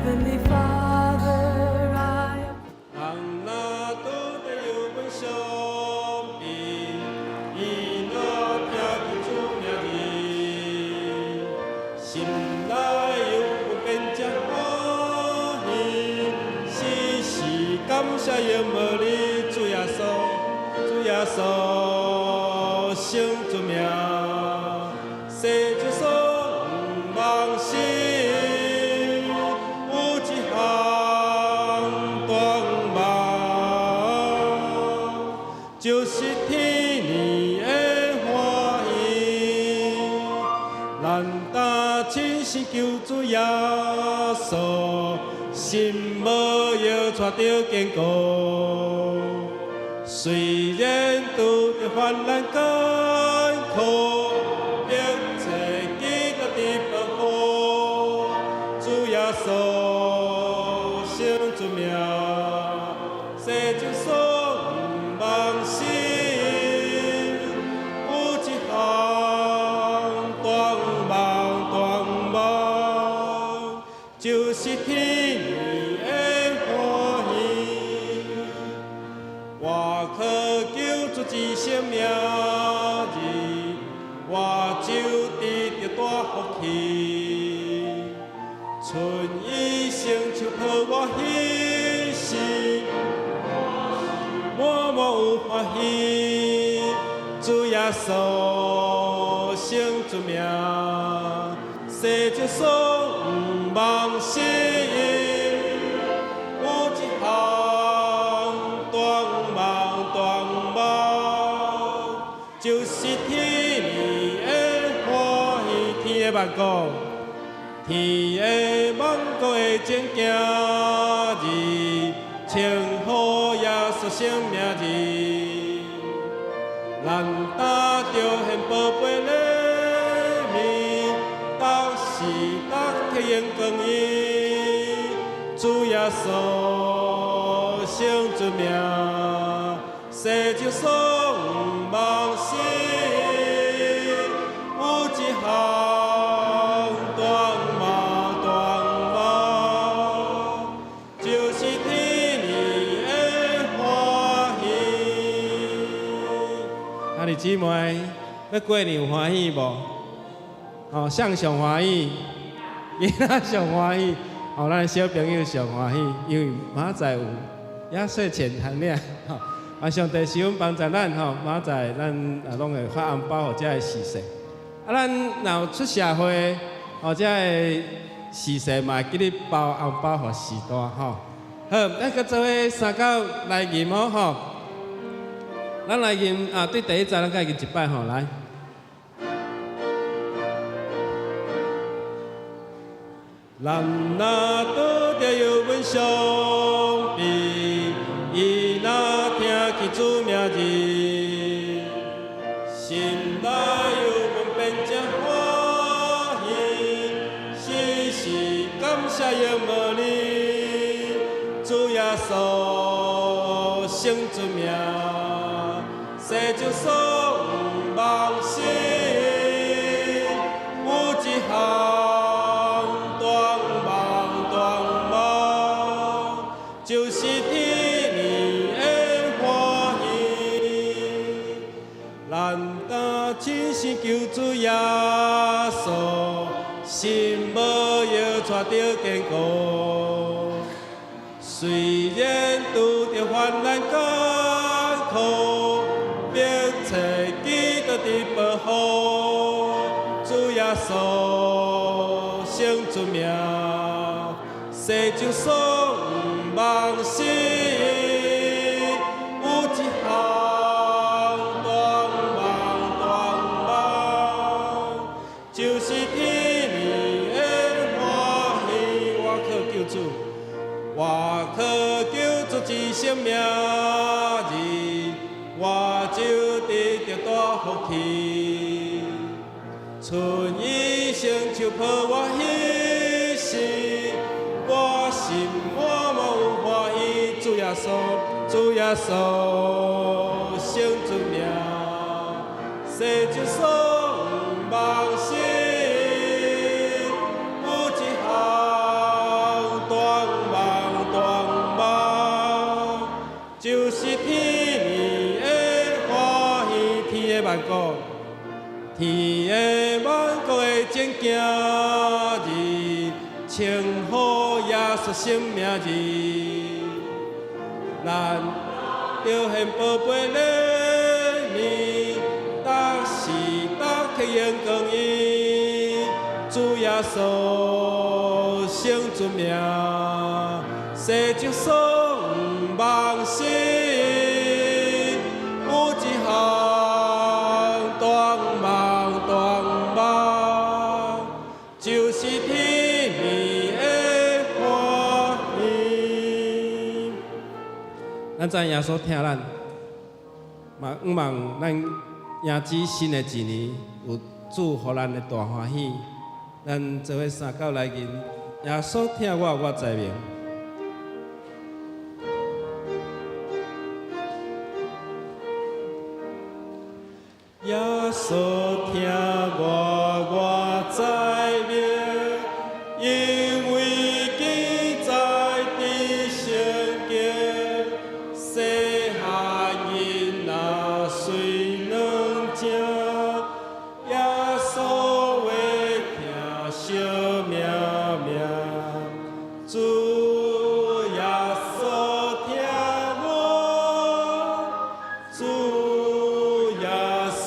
Heavenly Father, I 人若拄着有阮相比，伊若听见主名字，心内有不变才欢喜，时时感谢仰慕你，主耶稣，主耶稣，圣主名，世主所望心。就是天年的欢喜，咱担亲是救主耶稣，心无摇带着坚固。虽然拄着患难艰苦，并且基督的保护，主耶稣圣主名，世主所。望心有一项断望，就是天年的欢喜。我可救主之生命字，我就得着大福气。春雨成就抱我喜事。满满有欢喜，主耶稣圣主名，世主所望心，有一项断望，就是天年的欢喜，天的万国，天的万国的正行字。称呼耶稣生命字，咱担着献宝贝礼物，当时当体验光阴，主耶稣圣主名，世主所望心，有一项断望，就是天。兄弟姊妹，要过年有欢喜无？哦，谁上欢喜？囡仔上欢喜，哦，咱小朋友上欢喜，因为明仔有压岁钱通领，吼，啊，上帝是阮帮助咱吼，明仔咱拢会发红包互遮个时势。啊，咱若有出社会，或者个时势嘛，会记咧包红包互时代吼。好，咱搁做伙三九来吟吼。咱来吟啊，对第一站咱来吟一摆吼，来。咱若拄着有阮相比，伊若听见主名字，心内有阮变真欢喜，时时感谢仰慕你，主耶稣圣主名。世主所望心，有一项断望，就是天年的欢喜。咱担亲生救主耶稣，心无摇带着坚固。虽然拄着患难艰苦。并且基督的保护，主耶稣圣主名，世主所望心，有一项断望，就是天年的欢喜。我可救主，我可救主之生命字。我就得着大福气，春雨成就抱我喜事，我心满满有欢喜。主耶稣，主耶稣，圣主名，世主所望心，有一项断国，天的万国的正经日，称呼耶稣生命日，咱着献宝贝礼物，当时当去荣光伊，主耶稣圣尊名，世就颂万世。有一项断梦，就是天命的欢喜。咱知耶稣听咱，嘛希望咱迎接新的一年，有主予咱的大欢喜。咱做伙三教来吟，耶稣听我知命。耶稣听我知命，因为记载伫圣经，细汉因那虽软正，耶稣话听小命命，主耶稣听我，主耶稣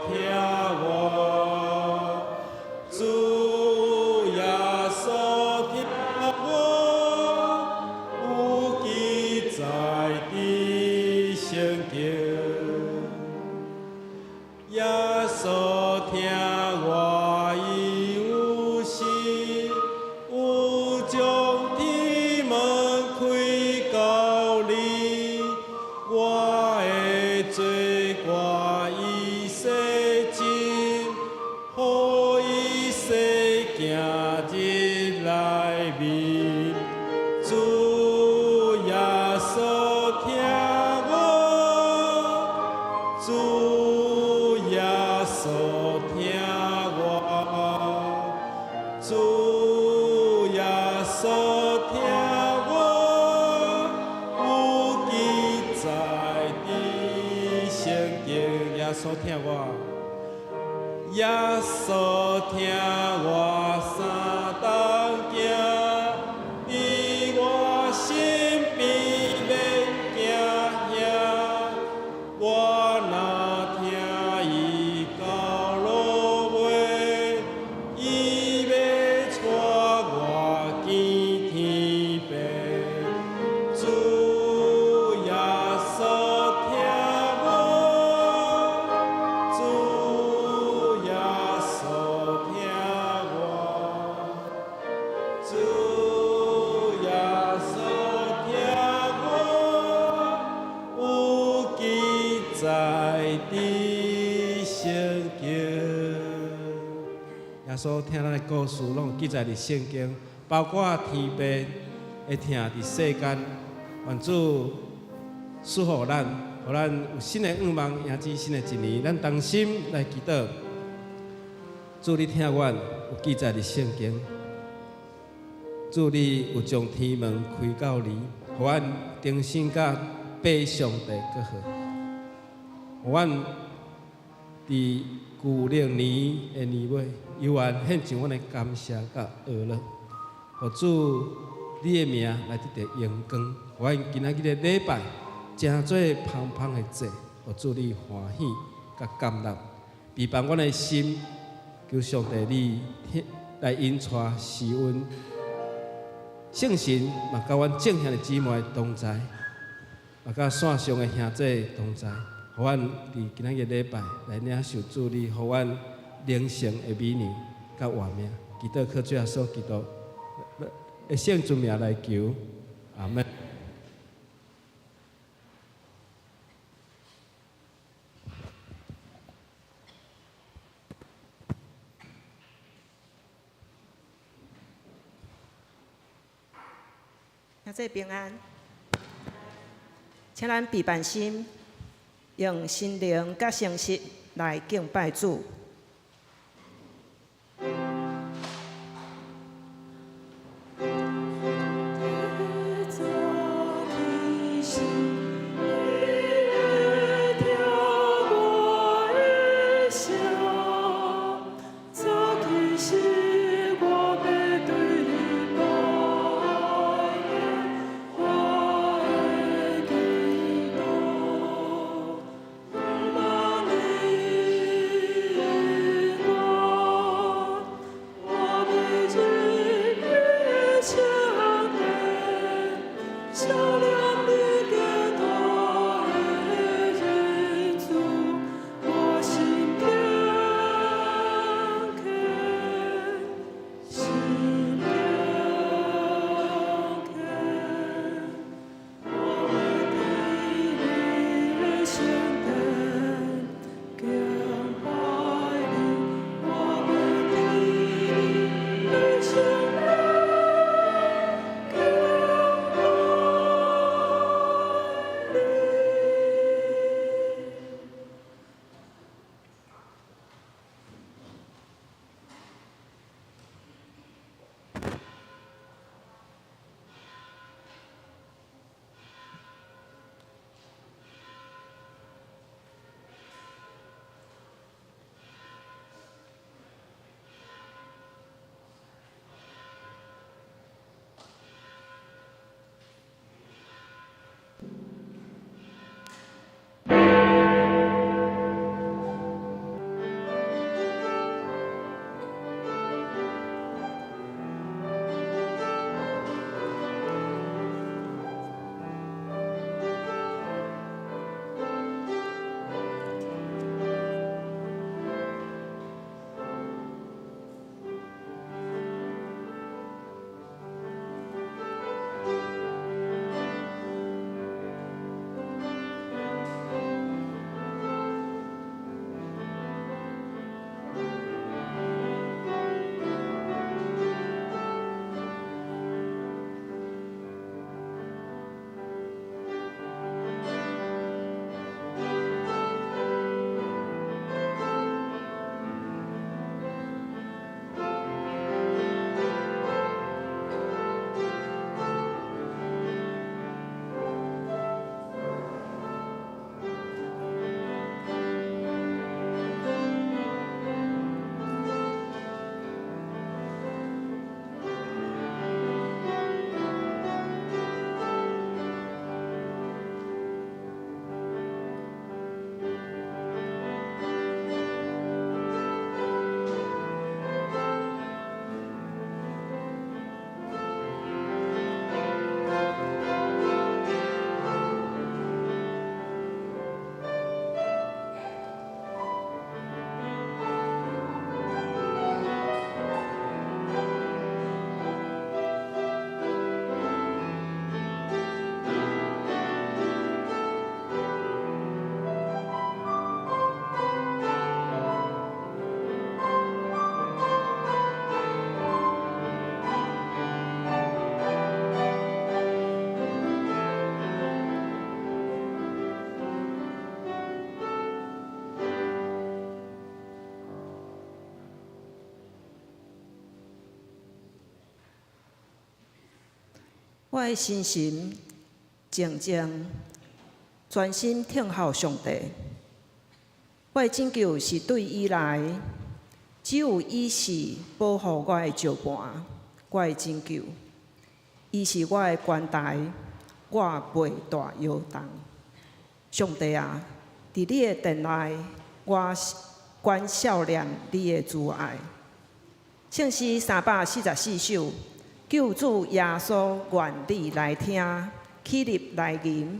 听我，主耶稣听我，有记载伫圣经。耶稣听我，伊有时有将天门开到你，我的罪过伊洗净，予伊洗行入内面。主耶稣听我，主耶稣听我，主耶稣听我，有记载伫圣经。耶稣听我，耶稣听我三当行，伫我身边要行遐，我若听伊到路尾，伊要带我见天父。主耶稣听我，主耶稣听我，主耶稣听我，有记载伫圣经。耶稣听咱的故事，拢有记载伫圣经，包括天父会听伫世间，愿主赐福咱，互咱有新的愿望，迎接新的一年。咱同心来祈祷，主你听阮，有记载伫圣经。主你有将天门开到你，互阮重新甲爬上帝搁好，互阮伫旧历年的年尾，犹原献上阮的感谢甲乐乐，互主你的名来得到荣光，互阮今仔日的礼拜真做芳芳的祭，互主你欢喜甲感纳，陪伴阮的心，求上帝你来引带施恩。圣神嘛，甲阮正向的姊妹同在，嘛甲线上的兄弟同在，互阮伫今仔日礼拜来领受主你，互阮灵性的美年甲活命。祈祷靠主耶稣基督的圣尊名来求，阿门。兄弟平安，请咱备办心，用心灵甲诚实来敬拜主。我我的心神静静，专心听候上帝。我的拯救是对伊来，只有伊是保护我的石盘，我的拯救。伊是我的关台，我袂大摇动。上帝啊，伫你的殿内，我关笑念你的慈爱。圣诗344首，救主耶稣愿你来听，起立来吟。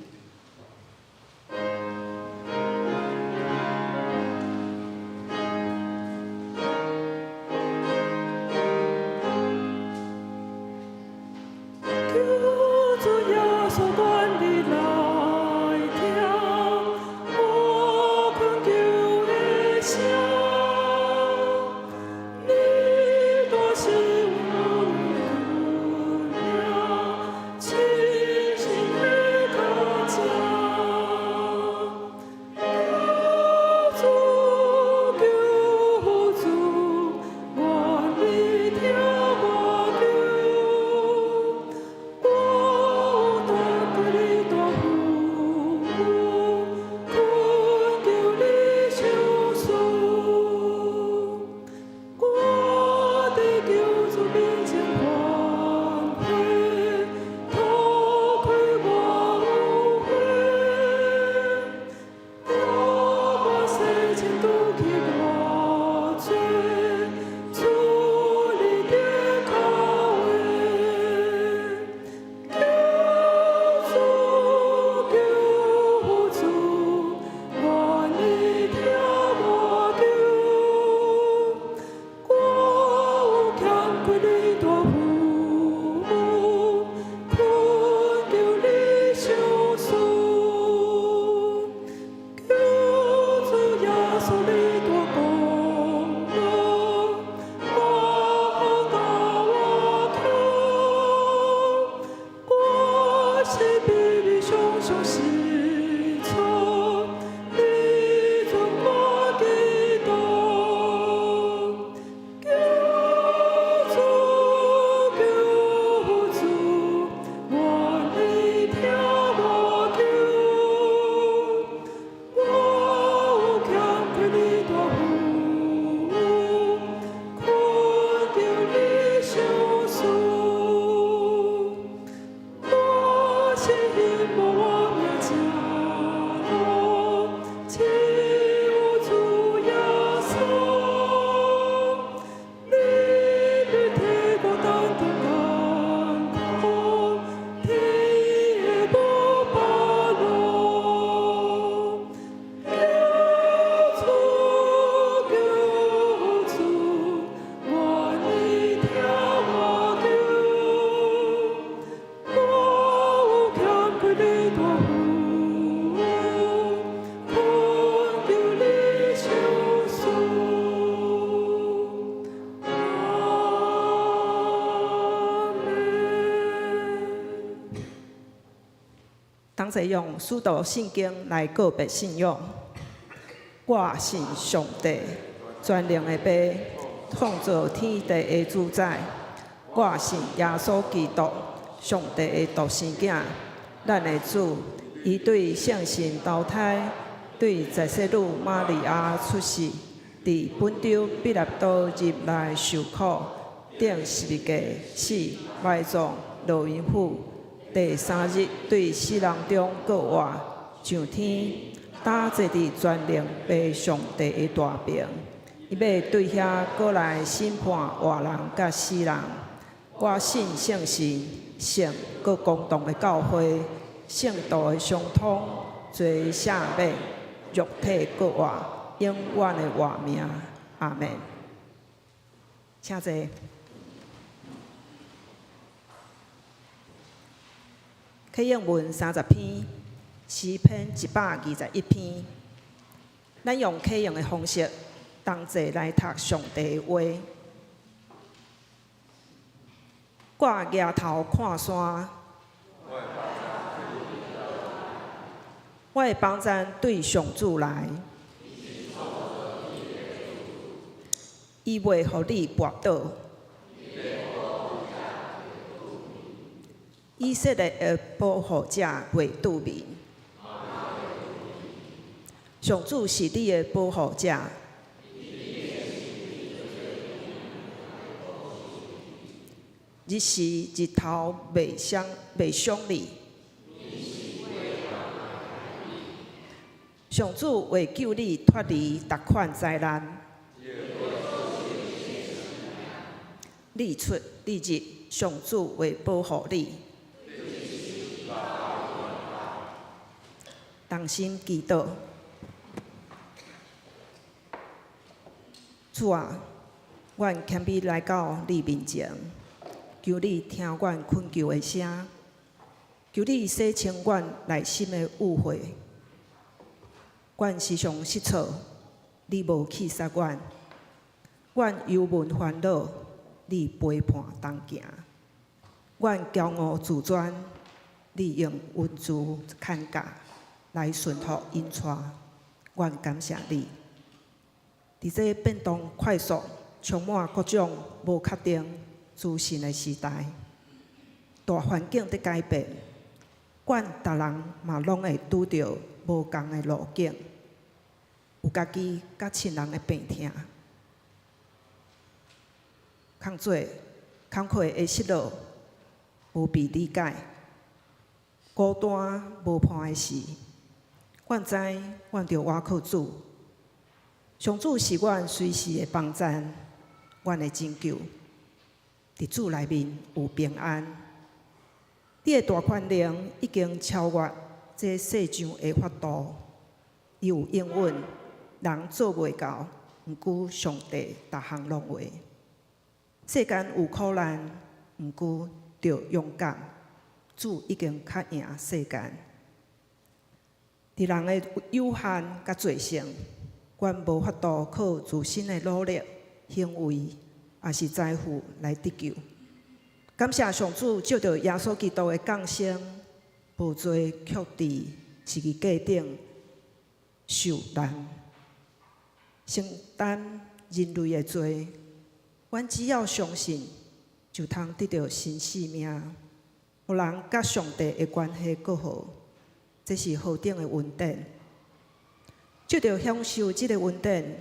当者用使徒圣经来告别信仰。我信上帝，全能的爸，创造天地的主宰。我信耶稣基督，上帝的独生囝，咱的主。伊对圣神投胎，对在世女玛利亚出世，伫本州彼拉多入内受苦，顶十字架死，埋葬，落阴府。第3日对死人中各活，上天，打坐伫全能爸上帝的大名。伊要对遐过来审判活人甲死人。我信圣神，圣各公堂的教会，圣道的相通，罪赦免，肉体各活，永远的活命。阿门。请坐。启应文30篇，诗篇121篇。咱用启应的方式，同齐来读上帝的话。我举头看山，我的帮助对上主来，伊袂互你跋倒。以色列的保护者为拄民。上主是你的保护者。日时日头袂伤你。上主为救你脱离逐款灾难。日出日入，上主为保护你。同心祈祷。主啊，阮谦卑来到你面前，求你听阮恳求的声，求你洗清阮内心的误会。阮时常失错，你无去杀阮；阮忧闷烦恼，你陪伴同行；阮骄傲自专，你用温柔劝教来顺服引带。阮感谢你。伫这变动快速、充满各种无确定、自信的时代，大环境在改变，阮逐人嘛拢会拄着无同的路径，有家己甲亲人的病痛，空缺的失落，无被理解，孤单无伴的时，阮知阮着倚靠主。上主是阮随时的帮赞，阮的拯救。伫主内面有平安。你的大权能已经超越这世上的法度，伊有应允，人做袂到，毋过上帝逐项拢为。世间有苦难，毋过着勇敢。主已经较赢世间。伫人的有限甲罪性，阮无法度靠自身的努力、行为，也是财富来得救。感谢上主借着耶稣基督的降生，无罪却伫十字架顶受难，承担人类的罪。阮只要相信，就通得到新生命，互人甲上帝的关系更好。这是何等的恩典！借着享受这个恩典，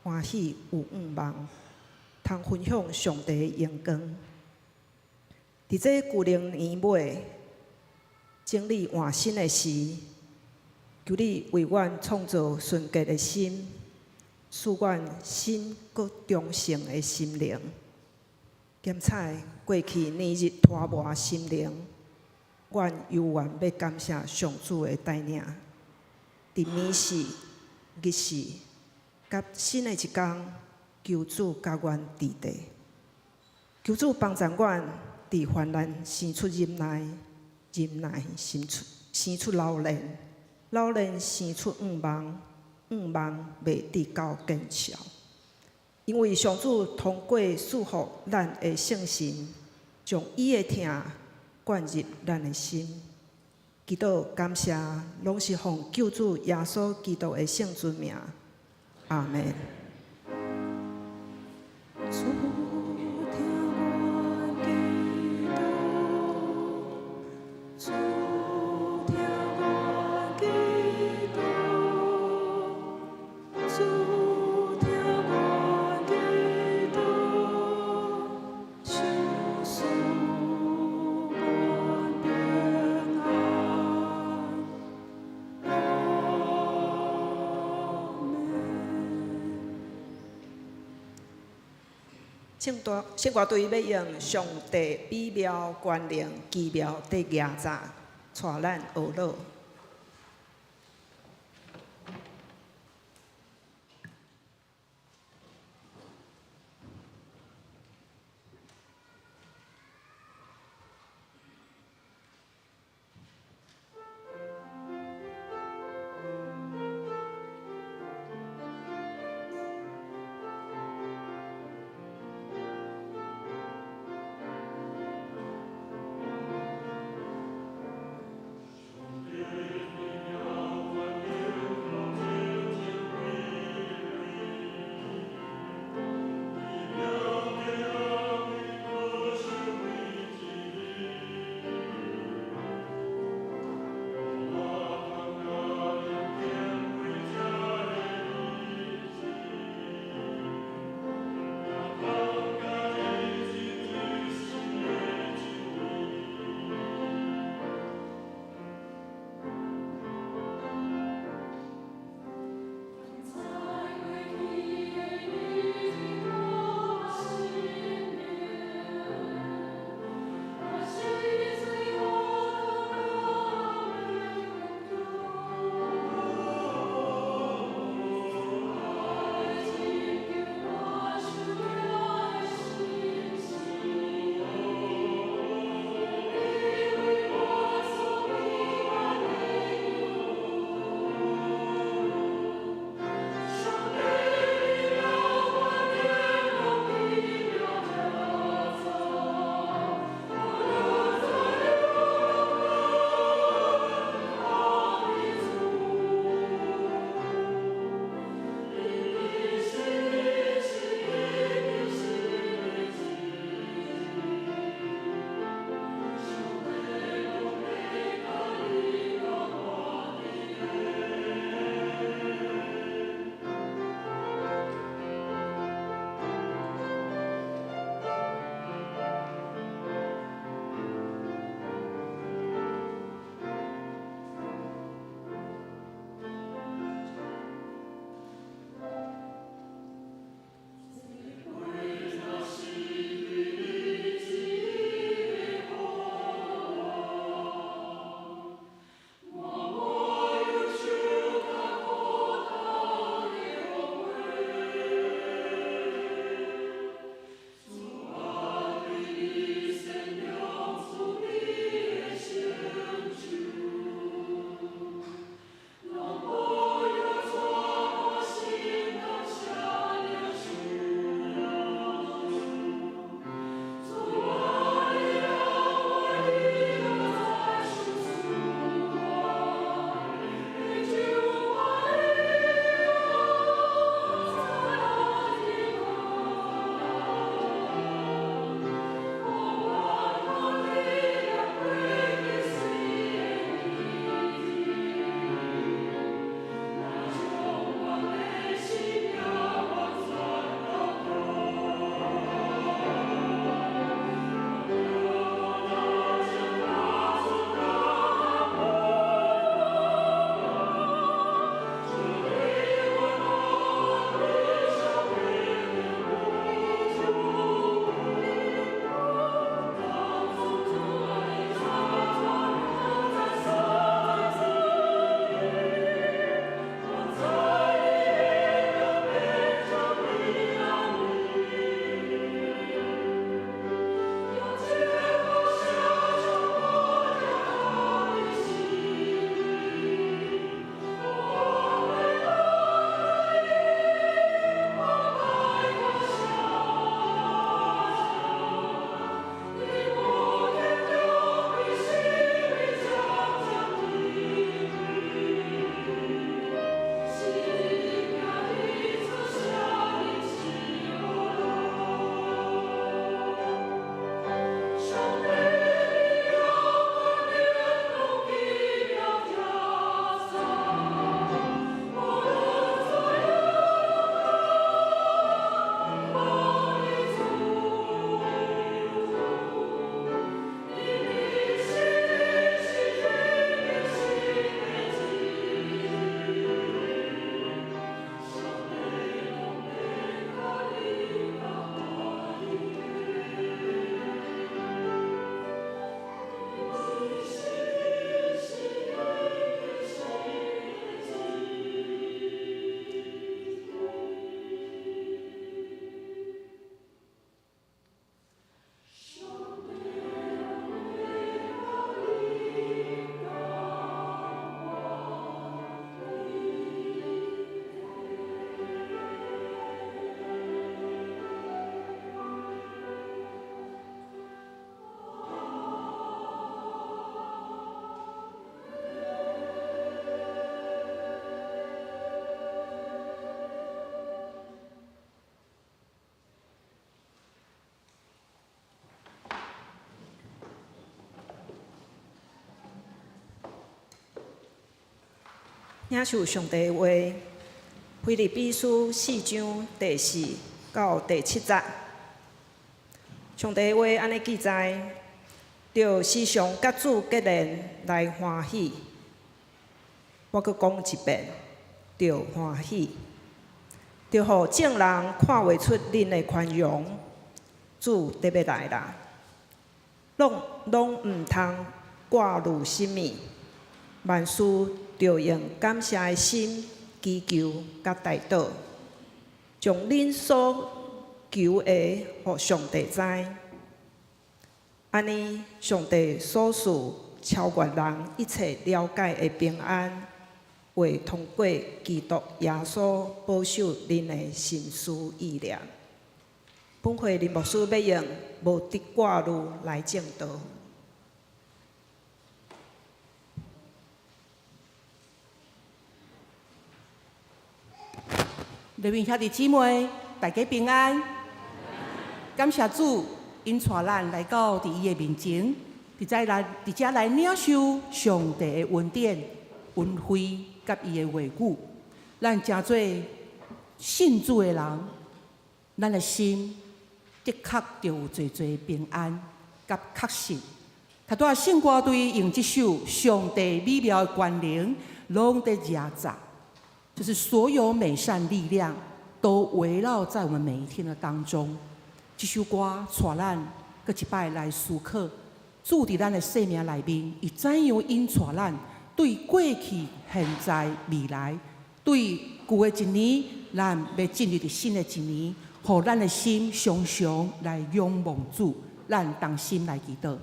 欢喜有愿望，通分享上帝的荣光。伫这旧历年尾，整理换新的时，求你为阮创造纯洁的心，使阮新搁忠诚的心灵，检查过去年日拖磨的心灵。阮犹原要感谢上主的带领，伫暝时、日时，甲新的一天，求主甲阮伫地，求主帮助阮伫患难生出忍耐，忍耐生出老练，老练生出愿望，愿望袂直到坚强。因为上主通过束缚咱的圣心，将伊的疼灌入咱的心。祈祷感谢，拢是奉救主耶稣基督的圣尊名。阿门。圣歌队要用上帝美妙权能奇妙的压榨，带咱学乐。领受上帝的话，腓立比书4章第4到第7节。上帝的话安尼记载：着时常甲主结连来欢喜。我阁讲一遍，着欢喜。着互众人看袂出恁的宽容，主得要来啦。拢毋通挂虑什物，万事着用感谢的心祈求甲代祷，将恁所求的，互上帝知。安尼，上帝所赐超越人一切了解的平安，会通过基督耶稣保守恁的心思意念。本会林牧师要用无得挂虑来证道。黎明兄弟姊妹，大家平安。感谢主，因带咱来到伊的面前，伫遮来领受上帝的恩典、恩惠甲伊的话语。咱诚做信主的人，咱的心的确着有侪侪平安甲确实。他带圣歌队用这首《上帝美妙的关联》，拢在热杂。就是所有美善力量都围绕在我们每一天的当中。这首歌带咱搁一摆来思考，主伫咱的生命内面，伊怎样引带咱对过去、现在、未来，对旧的一年，咱要进入伫新的一年，互咱的心常常来仰望主，咱同心来祈祷。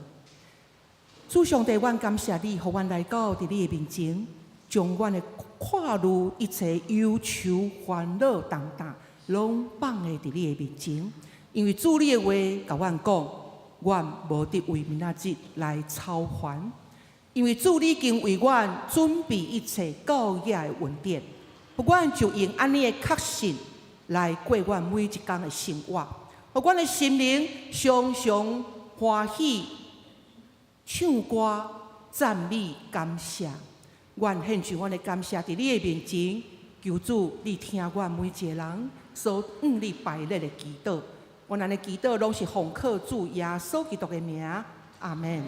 主上帝，阮感谢你，互阮来到伫你的面前，将阮的看虑一切忧愁、烦恼、重担，拢放在伫你的面前。因为主你的话甲阮讲，阮无得为明仔日来操烦。因为主你已经为阮准备一切到野的恩典，不管就用安尼的确信来过阮每一天的生活，互阮的心灵常常欢喜，唱歌赞美感谢。阮献上阮的感谢，伫你的面前，求主你听阮每一个人所你摆列的祈祷。阮安尼祈祷，拢是奉靠主耶稣基督的名，阿门。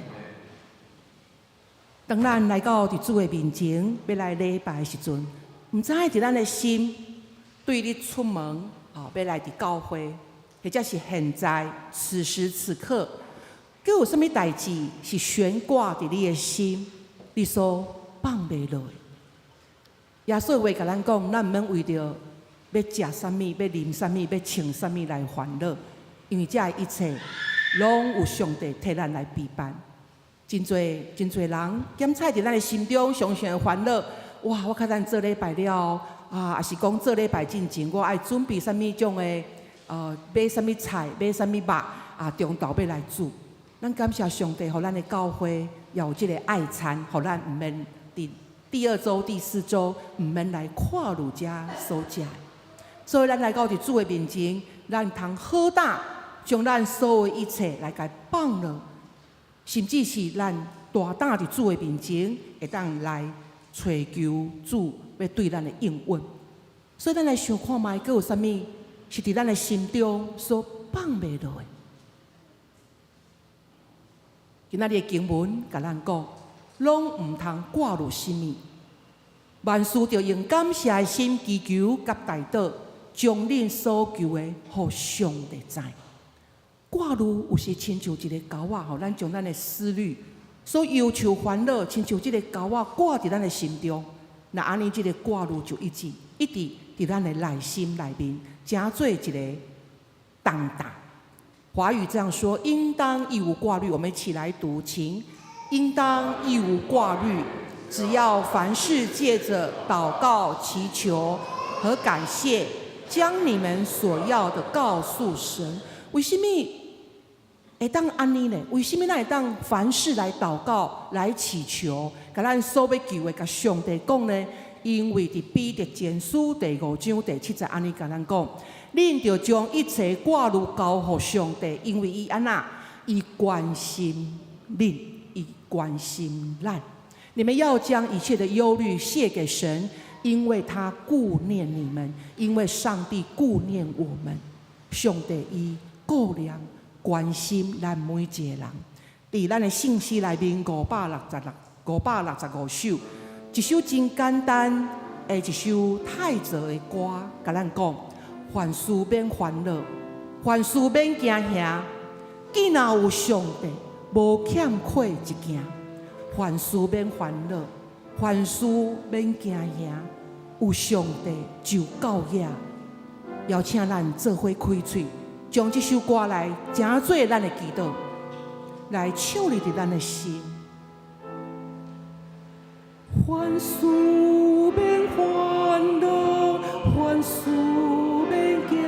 当咱来到伫主的面前，要来礼拜的时阵，毋知伫咱的心对你出门，要来伫教会，或者是现在此时此刻，佮有啥物代志是悬挂伫你的心，你所放袂落。耶稣话甲咱讲，咱毋免为着要食啥物、要啉啥物、要穿啥物来烦恼，因为这一切拢有上帝替咱来陪伴。真侪人检测伫咱的心中，常常烦恼。哇！我较咱做礼拜了也是讲做礼拜进前，我爱准备啥物种的买啥物菜、买啥物肉中昼要来煮。咱感谢上帝，互咱的教会有这个爱餐，互咱毋免第2周、第4周毋免来看路遮所食。所以咱来到伫主的面前，咱通好胆将咱所有一切来甲放落，甚至是咱大胆伫主的面前，会当来找求主要对咱的应允。所以咱来想看觅，佮有啥物是伫咱的心中所放袂落的。今仔日的经文甲咱讲，拢毋通挂虑什物，万事着用感谢的心祈求甲代祷，将恁所求的，互上帝知。挂虑有时亲像一个钩仔，互咱将咱的思虑所忧愁烦恼，亲像这个钩仔挂伫咱的心中。那安尼，这个挂虑就一直伫咱的内心内面，成做一个重担。华语这样说：应当一无挂虑。我们一起来读，请。应当一无挂虑，只要凡事借着祷告、祈求和感谢，将你们所要的告诉神。为什么会当安尼呢？为什么咱会当凡事来祷告、来祈求，甲咱所要求的甲上帝讲呢？因为伫彼得前书第5章第7节安尼甲咱讲，恁着将一切挂虑交互上帝，因为伊安那，伊关心恁，伊关心咱。你们要将一切的忧虑卸给神，因为他顾念你们，因为上帝顾念我们。上帝伊顾念关心咱每一个人。伫咱的信息内面565首，一首真简单的一首泰泽的歌，甲咱讲：凡事免烦恼，凡事免惊吓，既若有上帝，无欠缺一件。凡事免烦恼，凡事免惊吓，有上帝就够野。邀请咱做伙开嘴，将这首歌来诚做咱的祈祷，来唱入伫咱的心。凡事免烦恼，凡事免惊吓，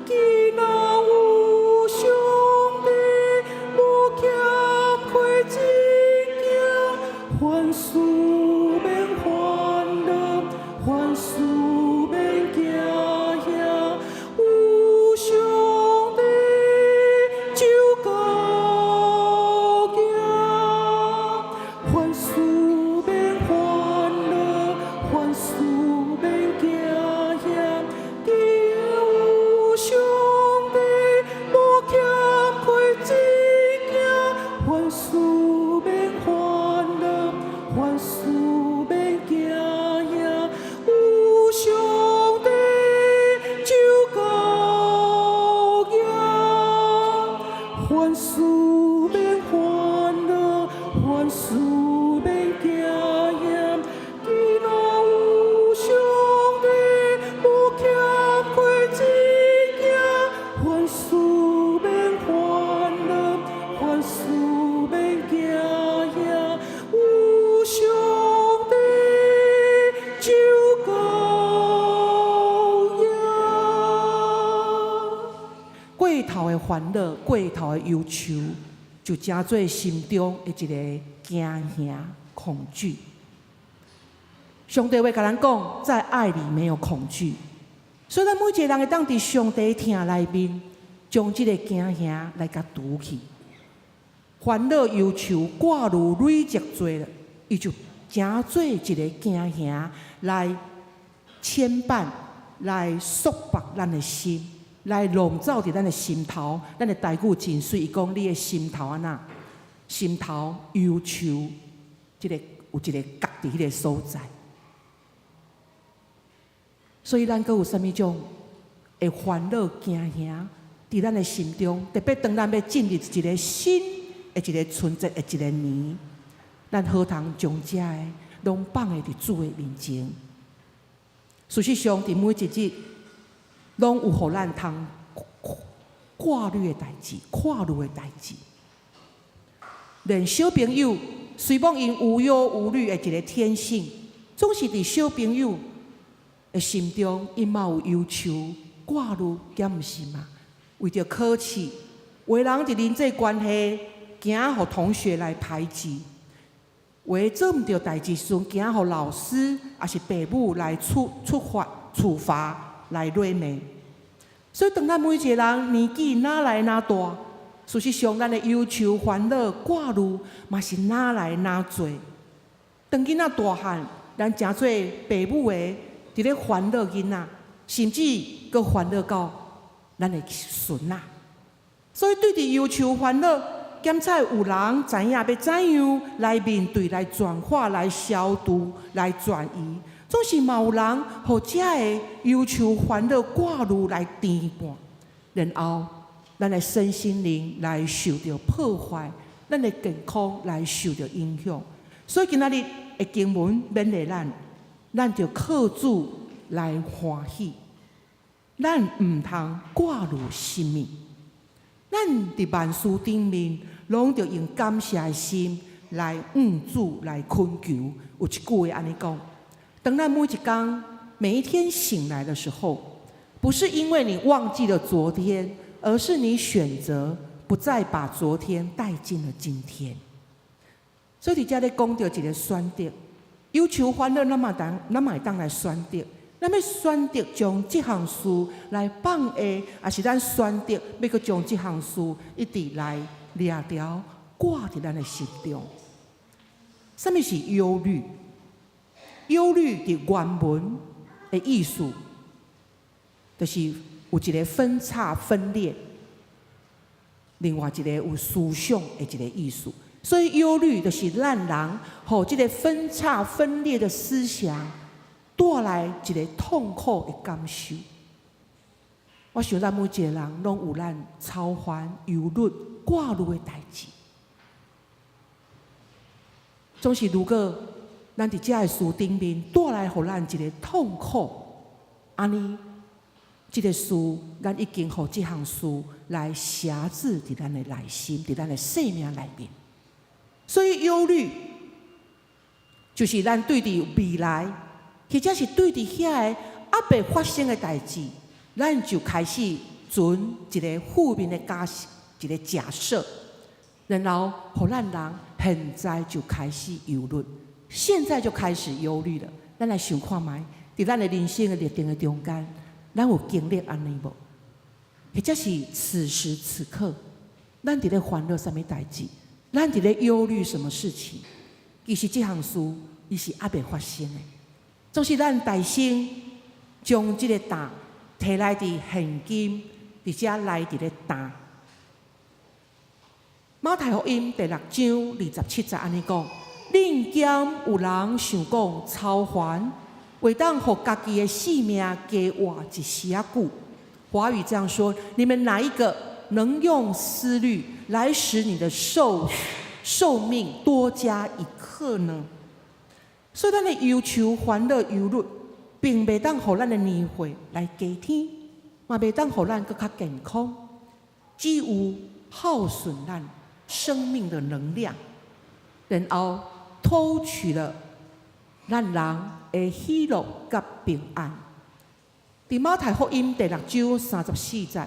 既若有上帝，无欠缺一件。凡事免烦恼，凡事免惊吓，有上帝就够野。凡事免烦恼，凡事免惊吓，既有上帝，无欠缺一件。凡事免烦恼，凡事免惊吓，有上帝就够野。凡事免烦恼，凡事免惊吓，既若有上帝，无欠缺一件。凡事免烦恼，凡事免惊吓，有上帝就够野。过头的烦恼，过头的忧愁，就成做心中的一个惊吓、恐惧。上帝会甲咱讲，在爱里没有恐惧。所以咱每一个人会当伫上帝听内面，将这个惊吓来甲除去。烦恼、忧愁、挂虑累积多了，伊就成做一个惊吓来牵绊、来束缚咱的心，来笼罩伫咱的心头。咱的台语真水，伊讲你的心头安那，心头忧愁，有一个夹伫迄个所在。所以咱阁有啥物种会烦恼惊吓伫咱的心中，特别当咱要进入一个新的一个春节的一个年，咱好通将这个拢放在主的面前。事实上，伫每一日，拢有互咱通挂虑的代志、看虑的代志。连小朋友，虽讲因无忧无虑的一个天性，总是伫小朋友的心中，因嘛有忧愁、挂虑，敢毋是嘛？为着考试，有的人伫人际关系，惊互同学来排挤；有的做毋到代志时，惊互老师也是父母来处罚、来骂骂。所以，当咱每一个人年纪哪来哪大，事实上，咱的忧愁、烦恼、挂虑，嘛是哪来哪多。当囡仔大汉，咱诚做父母的，伫咧烦恼囡仔，甚至阁烦恼到咱的孙仔。所以，对伫忧愁、烦恼，检采有人知影要怎样来面对、来转化、来消除、来转移，总是嘛有人互遮个忧愁、烦恼、挂虑来牵绊，然后咱的身心灵来受到破坏，咱的健康来受到影响。所以今仔日的经文勉励咱就靠主来欢喜，咱毋通挂虑什么。咱伫万事顶面，拢着用感谢的心来主来恳求。有一句话安尼讲：当咱每一天、每一天醒来的时候，不是因为你忘记了昨天，而是你选择不再把昨天带进了今天。所以伫遮咧讲到一个选择，忧愁烦恼，咱嘛会当来选择。咱要选择将这项事来放下，还是咱选择要阁将这项事一直来掠条挂伫咱的心中？什么是忧虑？忧虑的原文的意思，就是有一个分叉分裂，另外一个有思想的一个意思。所以忧虑就是咱人互这个分叉分裂的思想带来一个痛苦的感受。我想咱每一个人拢有咱操烦、忧虑、挂虑的代志。总是如果咱伫遮个事顶面带来互咱一个痛苦，安尼，这个事咱已经互这项事来辖制伫咱的内心，伫咱的生命内面。所以忧虑，就是咱对伫未来，或者是对伫遐个还未发生的代志，咱就开始存一个负面的一个假设，然后互咱人现在就开始忧虑，现在就开始忧虑了。咱来想看觅，伫咱的人生的历程的中间，咱有经历安尼无？或者是此时此刻，咱伫咧烦恼什么代志？咱伫咧忧虑什么事情？其实这项事，伊是还未发生的。总是咱大声将这个担摕来伫现今，伫遮来伫咧担。马太福音第6章27节安尼讲：另兼有人想讲操烦，为当互家己的性命加活一时仔久。华语这样说：你们哪一个能用思虑来使你的寿命多加一刻呢？所以，咱的忧愁、烦恼、忧虑，并袂当互咱的年岁来加添，嘛袂当互咱更较健康，只有耗损咱生命的能量，然后偷取了咱人的喜乐甲平安。伫马太福音第6章34节。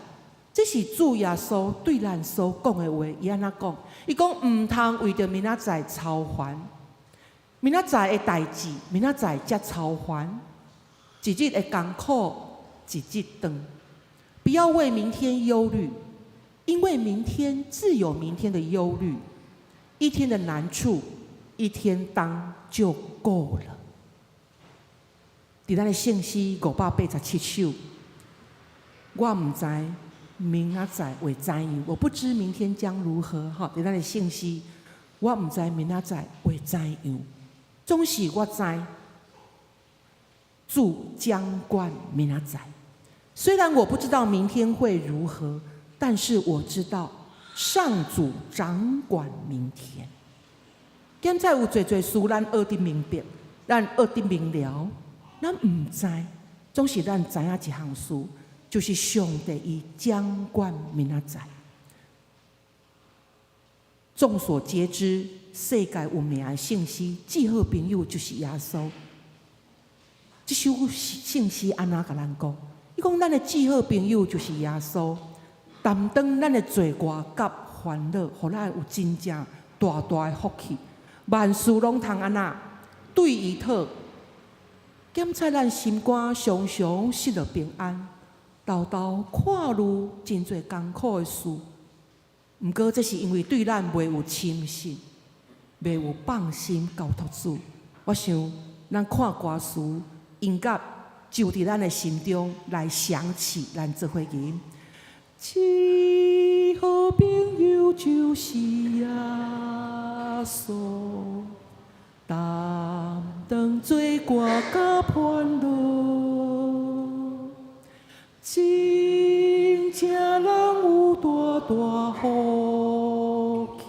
这是主耶稣对咱所讲的话，伊安怎讲？伊讲唔通为着明仔载操烦，明仔载的代志，明仔载才操烦，一日的艰苦，一日长。不要为明天忧虑，因为明天自有明天的忧虑，一天的难处，一天当就够了。伫咱的圣诗587首，我唔知。明仔载会怎样？我不知明天将如何。哈，伫咱的信息，我唔知明仔载会怎样。总是我知，主将管明仔载。虽然我不知道明天会如何，但是我知道上主掌管明天。现在有侪事咱学得明白，咱学得明了，咱唔知，总是咱知影一项事。就是上帝伊掌管明仔载。众所皆知，世界有名的圣诗，至好朋友就是耶稣。这首圣诗安怎甲咱讲？伊讲咱的至好朋友就是耶稣，担当咱的罪过甲烦恼，互咱有真正大大的福气。万事拢通安那对伊讨，检测咱心肝，常常失落平安。豆豆看路真侪艰苦的事，毋过这是因为对咱袂有深信，袂有放心交托主。我想，咱看歌词，应该就伫咱的心中来想起咱做伙吟。至好朋友就是耶稣，担当罪过甲烦恼。真正人有大大福气，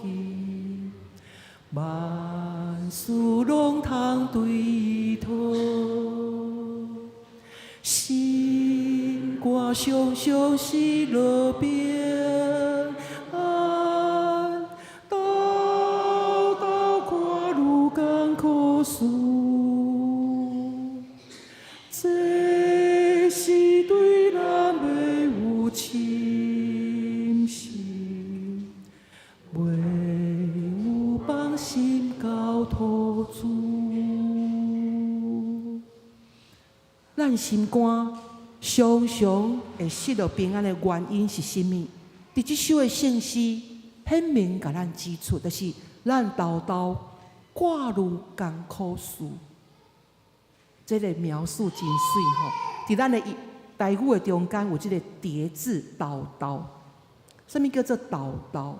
万事拢通对伊讨，心肝常常是乐平安，豆豆看路艰苦事。深信袂有放心交托主，咱心肝常常会失落平安的原因是甚物？伫这首的圣诗，显明甲咱指出，就是咱豆豆挂入艰苦事，这个描述真水吼。伫咱的台语的中间有这个叠字“叨叨”，什么叫做“叨叨”？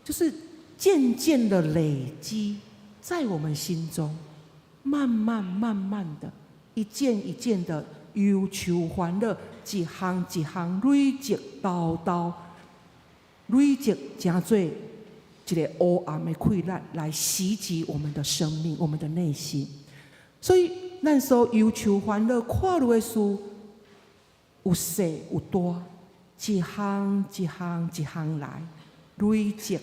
就是渐渐的累积在我们心中，慢慢的，一件一件的忧愁烦恼，一项一项累积叨叨，累积成做一个黑暗的溃烂，来袭击我们的生命、我们的内心。所以，咱所忧愁烦恼看落的事，有细有大，一项一项一项来累积，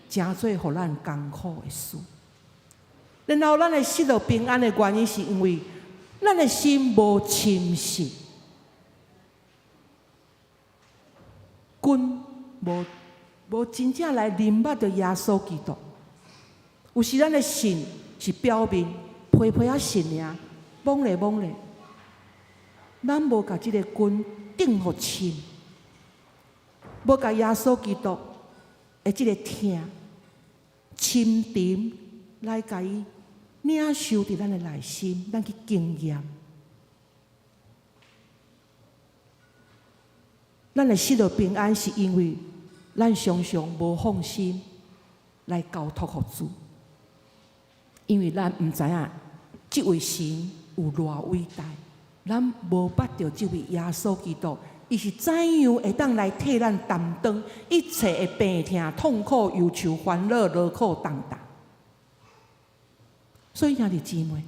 成做互咱艰苦的事。然后，咱会失落平安的原因，是因为咱的心无深实，根无真正来认捌着耶稣基督。有时咱的信是表面皮皮啊信尔，懵咧懵咧，咱无甲即个根顶互深，无甲耶稣基督的即个听深沉来甲伊领受伫咱的内心，咱去经验。咱的失落平安，是因为咱常常无放心来交托互主，因为咱毋知影即位神有偌伟大，咱无捌着即位耶稣基督，伊是怎样会当来替咱担当一切的病痛、痛苦、忧愁、烦恼、劳苦、重担。所以，兄弟姊妹，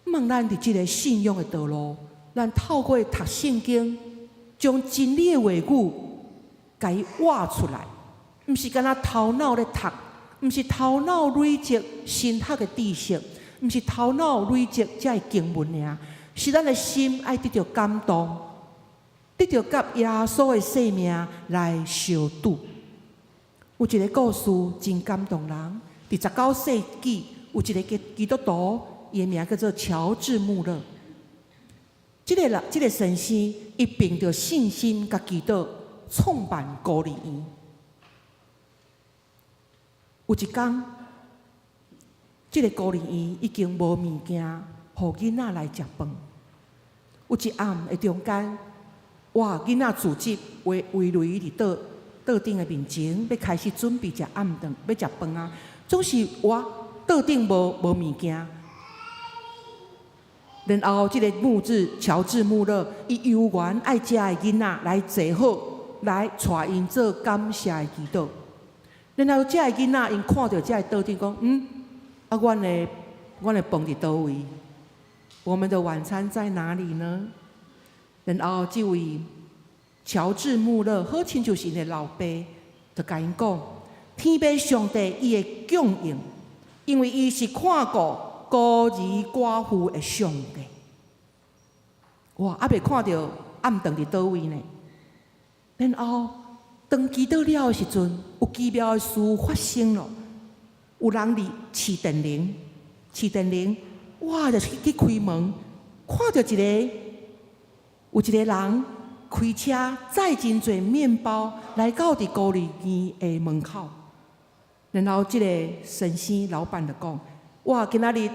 望咱伫即个信仰的道路，咱透过读圣经，将真理的话语，甲伊挖出来，毋是干那头脑咧读，毋是头脑累积神学的知识，毋是头脑累积这经文尔，是咱的心爱得到感动，得到甲耶稣的生命来相拄。有一个故事真感动人，伫19世纪。有一个基督徒，伊的名叫做乔治穆勒。这个神仙，伊凭着信心甲祈祷，创办孤儿院。有一天，这个孤儿院已经无物件，互囡仔来食饭。有一暗的中间，哇，囡仔自己围围伫桌顶的面前，要开始准备食暗顿，要食饭啊，总是我。桌顶无物件，然后这个乔治穆勒，伊悠原爱食的囡仔来坐好，来带因做感谢的祈祷。然后这个囡仔因看到这个桌顶讲，阮的饭伫倒位？我们的晚餐在哪里呢？然后这位乔治穆勒，好亲就是因的老爸，就甲因讲，天父上帝伊会供应。因为伊是看顾孤儿寡妇的上帝，哇！还未看到暗顿伫倒位呢。然后当祈祷了的时阵，有奇妙的事发生了。有人伫市电铃，哇！就去开门，看到有一个人开车载真侪面包来到伫孤儿院的门口。然后，这个神仙老板就讲：“哇，今仔日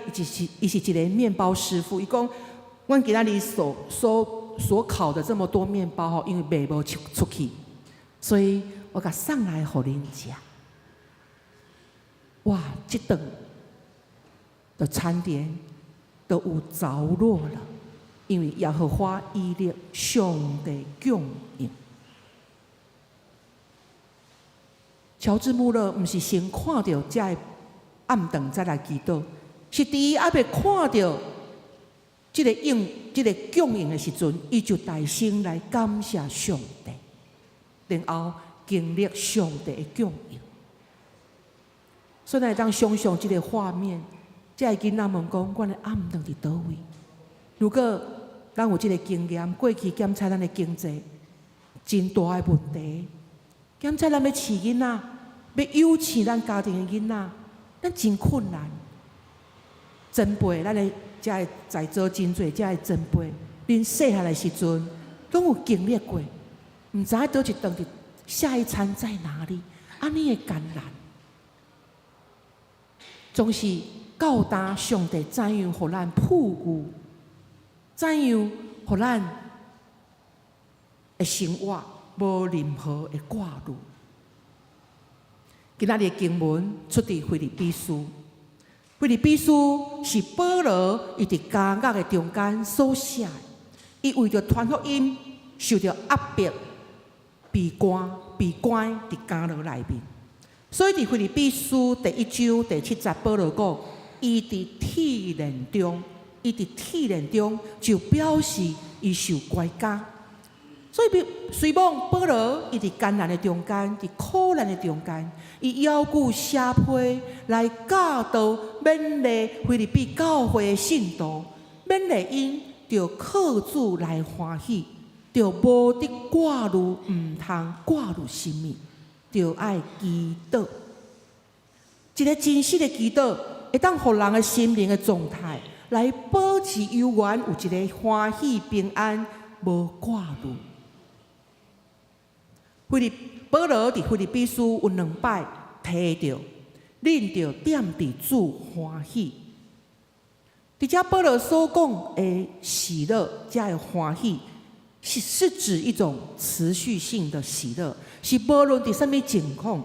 伊是一个面包师傅。伊讲，阮今仔日所烤的这么多面包吼，因为卖无出去，所以我甲送来互恁食。哇，这顿的餐点都有着落了，因为耶和华以勒上帝供应。”乔治穆勒毋是先看到这个暗顿再来祈祷，是伫伊还未看到这个供应的时阵，伊就大声来感谢上帝，然后经历上帝的供应。所以咱会当想象这个画面，这个囡仔问讲：“阮的暗顿伫倒位？”如果咱有这个经验，过去检查咱的经济真大的问题。检查咱要饲囡仔，要养饲咱家庭的囡仔，咱真困难。前辈，咱的才会在座真侪，才会前辈，恁细汉的时阵，拢有经历过，毋知倒一顿下一餐在哪里，安尼的艰难，总是教导上帝怎样互咱富裕，怎样互咱的生活无任何的挂虑。今仔日的经文出自腓立比书，腓立比书是保罗伊伫监狱的中间所写的。伊为着传福音，受到压迫、被关伫监牢内面。所以伫腓立比书第1章第7节，保罗讲：伊伫铁链中，就表示伊受关押。所以，随望保罗伊伫艰难的中间，伫苦难的中间，伊要求社会来教导勉励腓立比教会的信徒，勉励因着靠主来欢喜，着无得挂虑，毋通挂虑什么，着爱祈祷。一个真实的祈祷，会当互人的心灵的状态来保持悠远，有一个欢喜平安，无挂虑。保罗伫腓立比书有2摆提到，恁着踮伫主欢喜。伫遮保罗所讲的喜乐，加的欢喜，是指一种持续性的喜乐，是无论伫什么情况，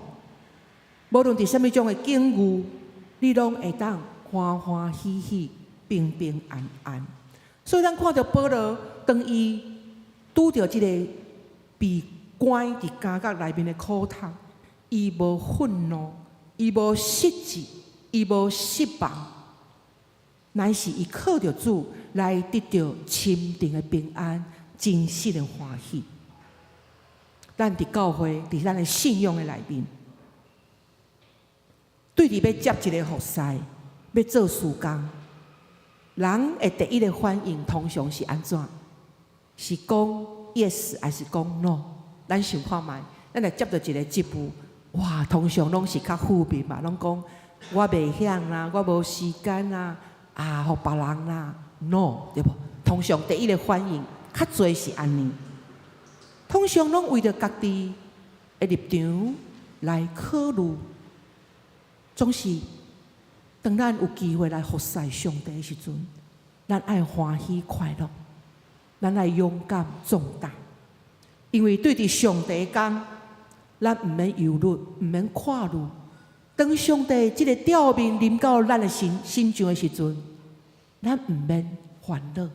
无论伫什么种的境遇，你拢会当欢欢喜喜、平平安安。所以咱看到保罗，当伊拄着即个被关伫监狱内面的苦痛，伊无愤怒，伊无失志，伊无失望，乃是伊靠着主来得到心灵的平安、真实的欢喜。咱伫教会，伫咱的信仰的内面，对伫要接一个服侍，要做事工，人的第一个反应通常是安怎？是讲 yes 还是讲 no？ 咱想看觅，咱来接到一个职务，哇，通常拢是较负面嘛，拢讲我袂晓啦，我无时间啦，互别人啦 ，no 对无？通常第一个反应较侪是安尼，通常拢为着家己的立场来考虑，总是当咱有机会来服侍上帝的时阵，咱爱欢喜快乐，咱爱勇敢壮大。因为对伫上帝讲，咱毋免忧虑，毋免看虑。当上帝即个吊面临到咱的心上的时阵，咱毋免烦恼，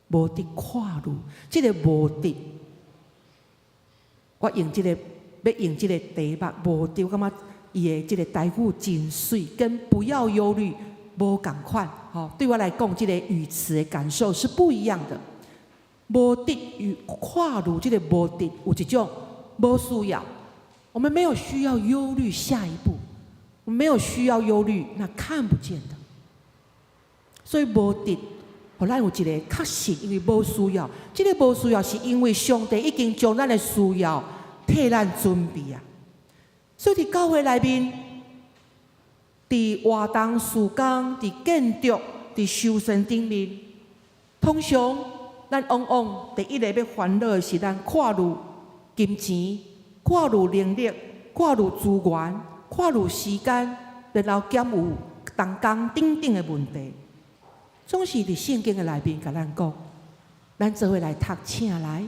无得看虑。即个无得，我用即个要用即个题目无得，我感觉伊的即个台语真水，跟不要忧虑无共款。对我来讲，即个语词的感受是不一样的。无得与跨入这个无得有一种无需要，我们没有需要忧虑下一步，我们没有需要忧虑那看不见的。所以无得，互咱有一个确实，因为无需要，这个无需要是因为上帝已经将咱的需要替咱准备啊。所以伫教会内面，伫活动事工，伫建筑，伫修身顶面，通常咱往往第一个要烦恼的是咱看虑金钱、看虑能力、看虑资源、看虑时间，然后减有同工等等的问题。总是伫圣经的内面甲咱讲，咱做伙来读，请来，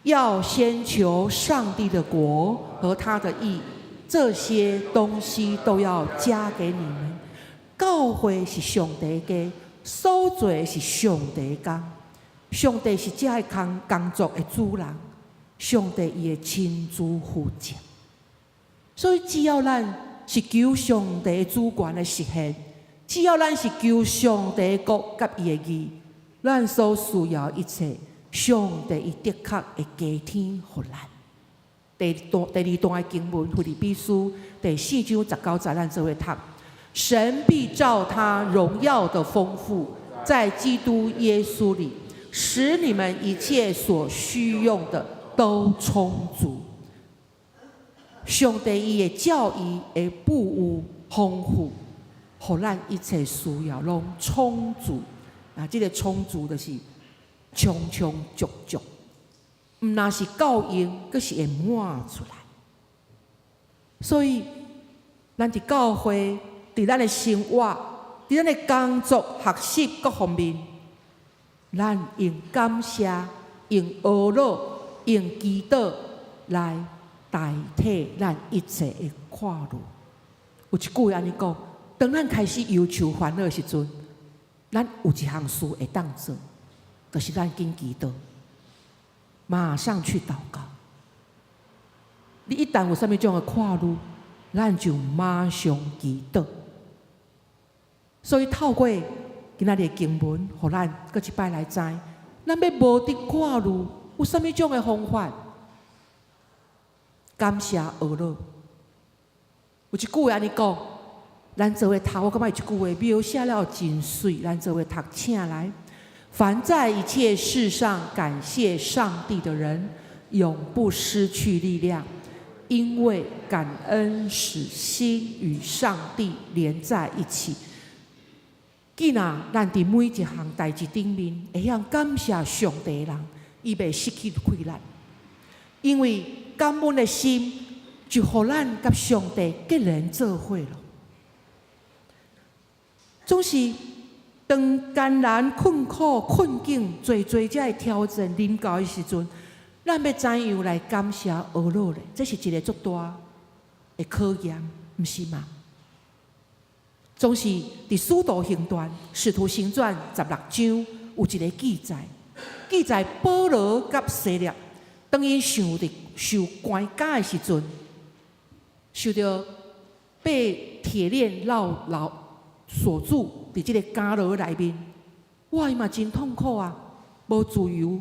要先求上帝的国和他的义，这些东西都要加给你们。教会是上帝的，所做是上帝的工。上帝是这个工作的主人，上帝伊会亲自负责。所以只要咱是求上帝主权的实现，只要咱是求上帝的国甲伊的义，咱所需要一切，上帝伊的确会加添互咱。第二段的经文，腓立比书第4章19节，咱做伙读：神必照他荣耀的丰富，在基督耶稣里，使你们一切所需用的都充足。上帝伊的教义会富有丰富，互咱一切需要拢充足。这个充足就是充充足足，毋那是够用，佫是会满出来。所以，咱伫教会，伫咱的生活，伫咱的工作、学习各方面，咱用感谢、用懊恼、用祈祷来代替咱一切的快乐。有一句话安尼讲：当咱开始忧愁烦恼的时阵，咱有一项事会当做，就是咱紧祈祷，马上去祷告。你一旦有啥物种的快乐，咱就马上祈祷。所以透过今仔日的经文，互咱搁一摆来知，咱要无得快乐，有啥物种的方法？感谢懊恼。有一句话安尼讲，咱做伙读，我感觉一句话描写了真水，咱做伙读，请来。凡在一切事上感谢上帝的人，永不失去力量，因为感恩使心与上帝连在一起。既然咱伫每一项代志顶面会晓感谢上帝的人，伊袂失去快乐，因为感恩的心就互咱甲上帝结连做伙了。总是当艰难、困苦、困境、最这的挑战临到的时阵，咱要怎样来感谢懊恼呢？这是一个足大的考验，毋是吗？总是伫《使徒行传》《使徒行传》16章有一个记载保罗甲西拉当因受关押的时阵，受到被铁链牢锁住伫即个监牢内面，哇，伊嘛真痛苦啊，无自由。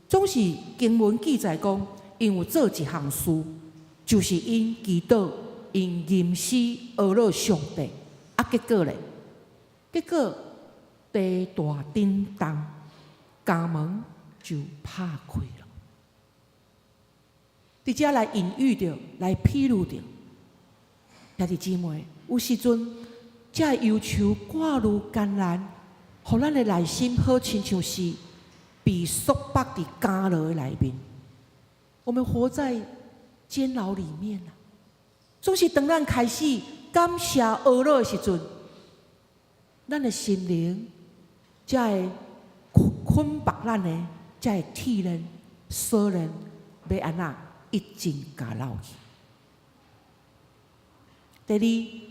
总是经文记载讲，因有做一项事，就是因祈祷，因吟诗懊恼上帝。结果咧，地大震动，家门就拍开了。伫遮来隐喻着，来披露着，兄弟姊妹，有时阵这忧愁、挂虑、艰难，互咱的内心好亲像是被束缚伫监牢的内面。我们活在监牢里面啊，总是当咱开始感谢懊恼的时阵，咱的心灵才会捆绑咱的，才会替人、所人要安怎一针加落去。第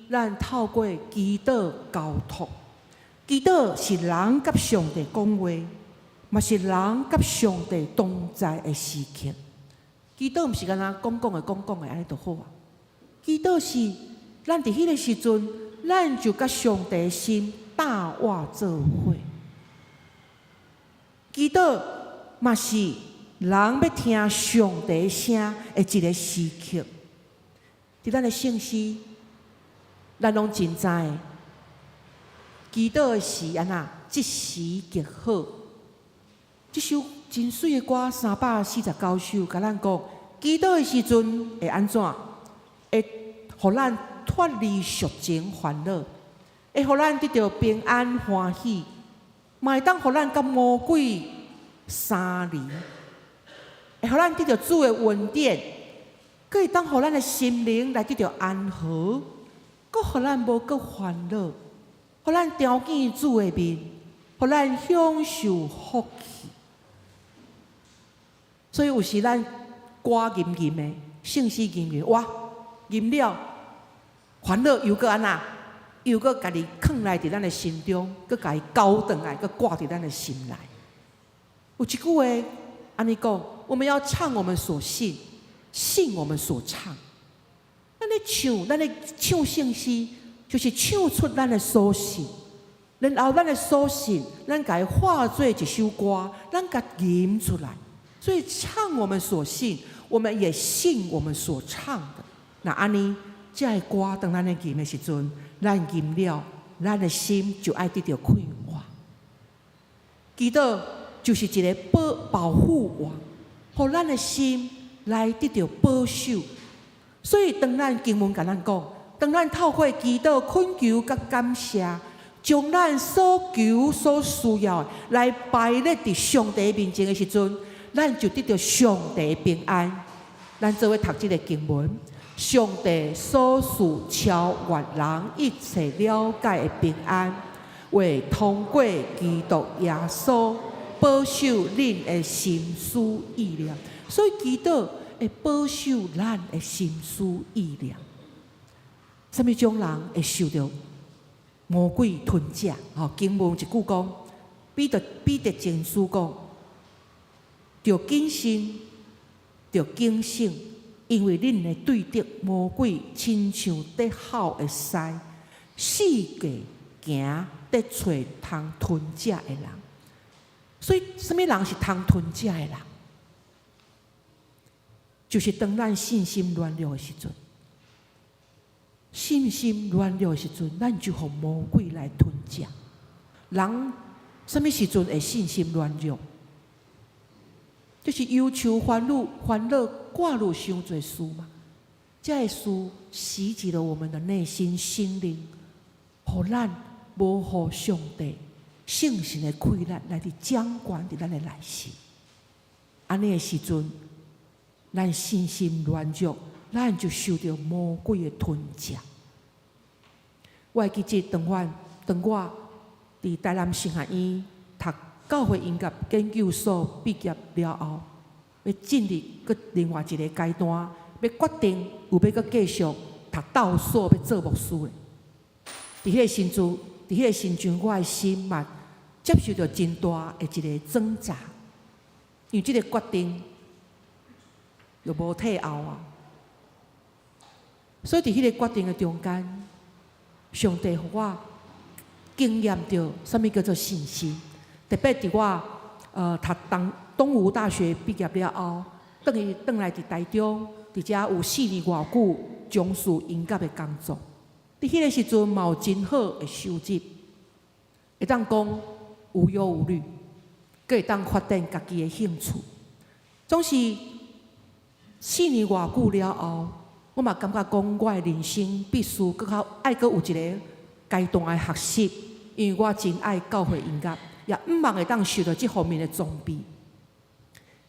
二，咱透过祈祷交托，祈祷是人甲上帝讲话，嘛是人甲上帝同在的时刻。祈祷毋是干那讲的安尼就好啊，祈祷是。咱伫迄个时阵，咱就甲上帝的心搭伙做伙。祈祷嘛是人要听上帝声的一个时刻。伫咱的圣诗，咱拢真知，祈祷的是安那即时极好。即首真水的歌349首，甲咱讲，祈祷的时阵会安怎？会互咱脱离俗情烦恼，会互咱得到平安欢喜，嘛会当互咱甲魔鬼相离，会互咱得到主的恩典，佫会当互咱的心灵来得到安和，佫互咱无佫烦恼，互咱朝见主的面，互咱享受福气。所以有时咱歌吟的，圣诗吟哇，吟了。烦恼又搁安那，又搁家己藏来伫咱的心中，搁家己交转来，搁挂伫咱的心内。有一句话安尼讲：我们要唱我们所信，信我们所唱。咱咧唱圣诗，就是唱出咱的所信。然后咱的所信，咱家化作一首歌，咱家吟出来。所以唱我们所信，我们也信我们所唱的。那安尼。这个歌当咱咧吟的时阵，咱吟了，咱的心就爱得到快活。祈祷就是一个保护网，互咱的心来得到保守。所以当咱经文甲咱讲，当咱透过祈祷、恳求甲感谢，将咱所求所需要来摆列伫上帝面前的时阵，咱就得到上帝的平安。咱做伙读这个经文。上帝所赐超越人一切了解的平安，为通过基督耶稣保守恁的心思意念。所以基督会保守咱的心思意念。什么种人会受到魔鬼吞噬？经文一句讲，彼得前书讲，要谨慎，要警醒，因为恁会对敌魔鬼亲像在吼的狮，四界行在找通吞食的人。所以，什么人是通吞食的人？就是当咱信心软弱的时阵，信心软弱的时阵，咱就互魔鬼来吞食。人什么时阵会信心软弱？就是忧愁、烦恼、挂虑伤侪事嘛。这事袭击了我们的内心、心灵，互咱无互上帝圣神的开力来伫掌管伫咱的内心。安尼的时阵，咱信心软弱，咱就受到魔鬼的吞噬。我会记得当我伫台南神学院读教会音乐研究所毕业了后，要进入搁另外一个阶段，要决定有要搁继续读道所，要做牧师咧。伫迄个时阵，我的心嘛接受到真大的一个挣扎，因为即个决定又无退后啊。所以伫迄个决定的中间，上帝互我经验到什么叫做信心。特别伫我读东吴大学毕业了后，转来伫台中，伫遮有4年偌久从事音乐的工作。伫迄个时阵嘛有真好的收入，会当讲无忧无虑，阁会当发展家己的兴趣。总是4年偌久了后，我嘛感觉讲我的人生必须阁较爱阁有一个阶段的学习，因为我真爱教会音乐，也毋茫会当受到这方面的装备。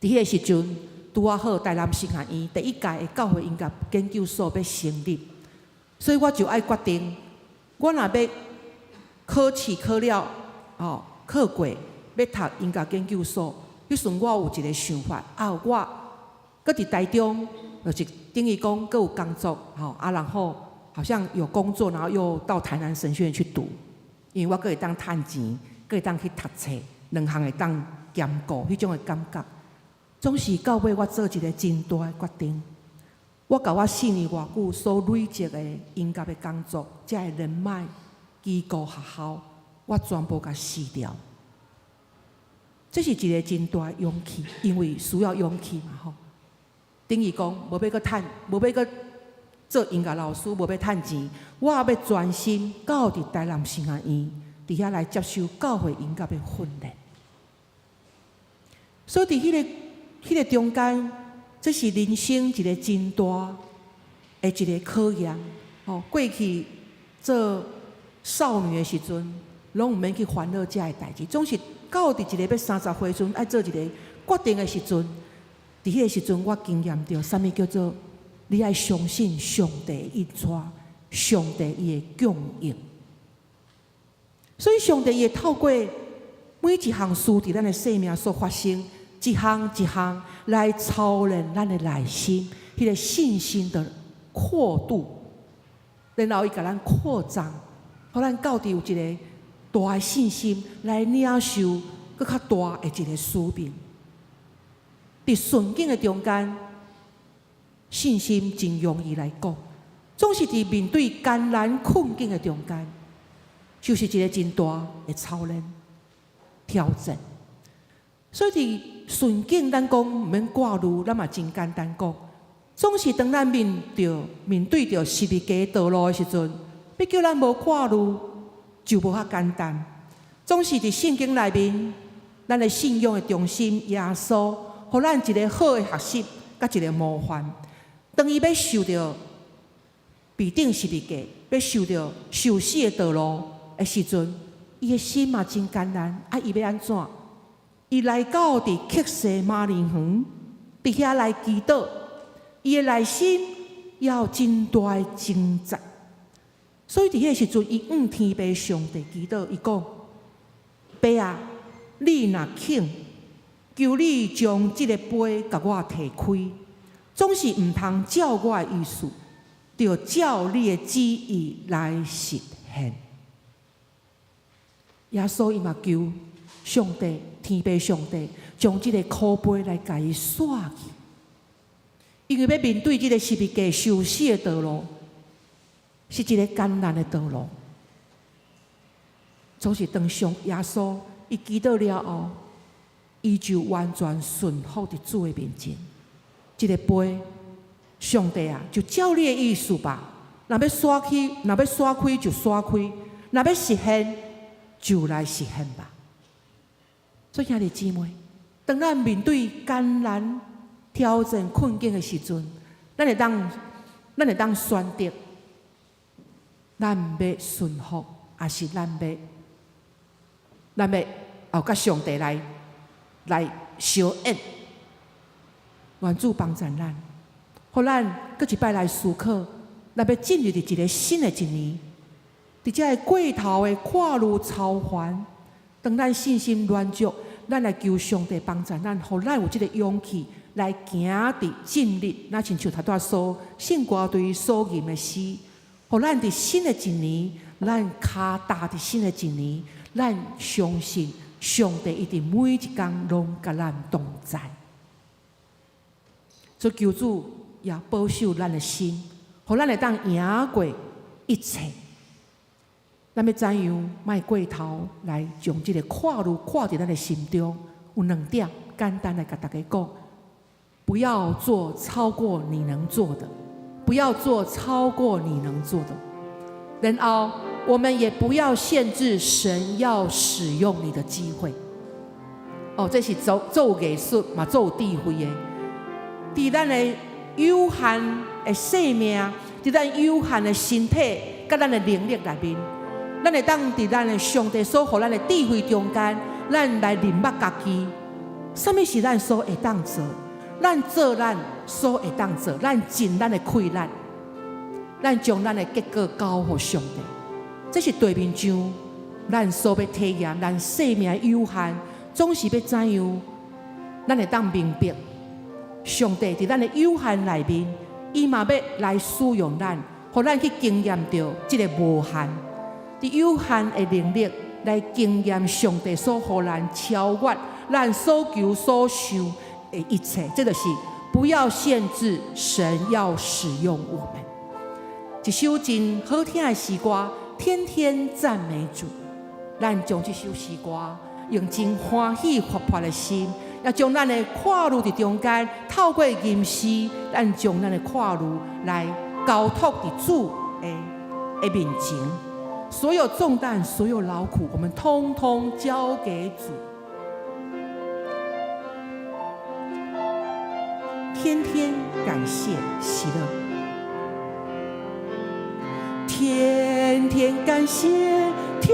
伫迄个时阵，拄啊好台南神学院第1届的教会音乐研究所要成立，所以我就爱决定，我若要考试考了，考过，要读音乐研究所，迄时我有一个想法，我搁伫台中，就是等于讲搁有工作，然后好像有工作，然后又到台南神学院去读，因为我搁会当趁钱，搁会当去读册，两项会当兼顾，迄种的感觉。总是到尾我做一个真大的决定，我甲我4年偌久所累积的音乐的工作，遮的人脉、机构、学校，我全部甲辞掉。这是一个真大的勇气，因为需要勇气嘛吼。等于讲，无要搁做音乐老师，无要趁钱，我要专心到伫台南神学院，伫遐来接受教会音乐的训练。所以伫迄个中间，这是人生一个真大的一个考验。过去做少女的时阵，拢毋免去烦恼遮个代志，总是到伫一个要30岁阵，爱做一个决定的时阵，伫迄个时阵，我经验到什么叫做你爱相信上帝的引带，上帝伊的供应。所以上帝也透过每一项事伫咱的生命所发生，一项一项来操练咱的内心，迄个信心的扩度，然后伊甲咱扩张，互咱到底有一个大的信心来领受更较大的一个使命。伫顺境的中间，信心真容易来讲，总是伫面对艰难困境的中间，就是一个真大的操练挑战。所以伫顺境，咱讲毋免挂虑，咱嘛真简单讲。总是当咱面对着十字架道路的时阵，要叫咱无挂虑，就无遐简单。总是伫圣经内面，咱的信仰的中心耶稣，互咱一个好的学习，甲一个模范。当伊要受到被钉十字架，要受到受死的道路的时阵，伊的心嘛真艰难。伊要安怎？伊来到伫克西马尼园，伫遐来祈祷，伊的内心要真大的挣扎。所以伫迄时阵，伊向天父上帝祈祷，伊讲：爸啊，你若肯，求你将即个杯甲我摕开，总是毋通照我的意思，着照你的旨意来实现。耶稣伊嘛求上帝，天父上帝将即个苦杯来甲伊刷去，因为要面对即个十字架受死的道路，是一个艰难的道路。总是当上耶稣伊祈祷了后，伊就完全顺服伫主的面前。即个杯，上帝啊，就照你的意思吧。若要刷开，若要刷开就刷开；若要实现，就来实现吧。所以兄弟姊妹，当咱面对艰难、挑战、困境的时阵，咱会当选择，咱要顺服，还是咱要后甲上帝来相应，愿主帮助咱，互咱搁一摆来思考，咱要进入一个新的一年。伫遮个过头的跨路超凡，当咱信心软弱，咱来求上帝帮助咱，互咱有即个勇气来行伫进入，那亲像头拄所信歌队所吟的诗，互咱伫新的一年，咱脚踏伫新的一年，咱相信上帝一定每一天拢甲咱同在。所以求主也保守咱的心，互咱会当赢过一切。咱要怎样莫过头来将即个跨路跨伫咱的心中？有2点简单来甲大家讲：不要做超过你能做的，不要做超过你能做的。然后我们也不要限制神要使用你的机会。这是做艺术嘛，做智慧的。伫咱的有限的生命，伫咱有限的身体，甲咱的能力内面。咱会当伫咱的上帝所予咱的智慧中间，咱来认捌家己，什么是咱所会当做？咱做咱所会当做，咱尽咱的困难，咱将咱的结果交予上帝。这是对面上咱所要体验，咱生命有限，总是要怎样？咱会当明白，上帝伫咱的有限内面，伊嘛要来使用咱，互咱去经验到这个无限。伫有限的能力来经验上帝所予咱超越咱所求所想的一切，这就是不要限制神要使用我们。一首真好听的诗歌，天天赞美主。咱将这首诗歌用真欢喜活泼的心，也将咱的跨路伫中间，透过吟诗，咱将咱的跨路来交托伫主的面前。所有重担、所有劳苦，我们通通交给主。天天感谢喜乐，天天感谢，天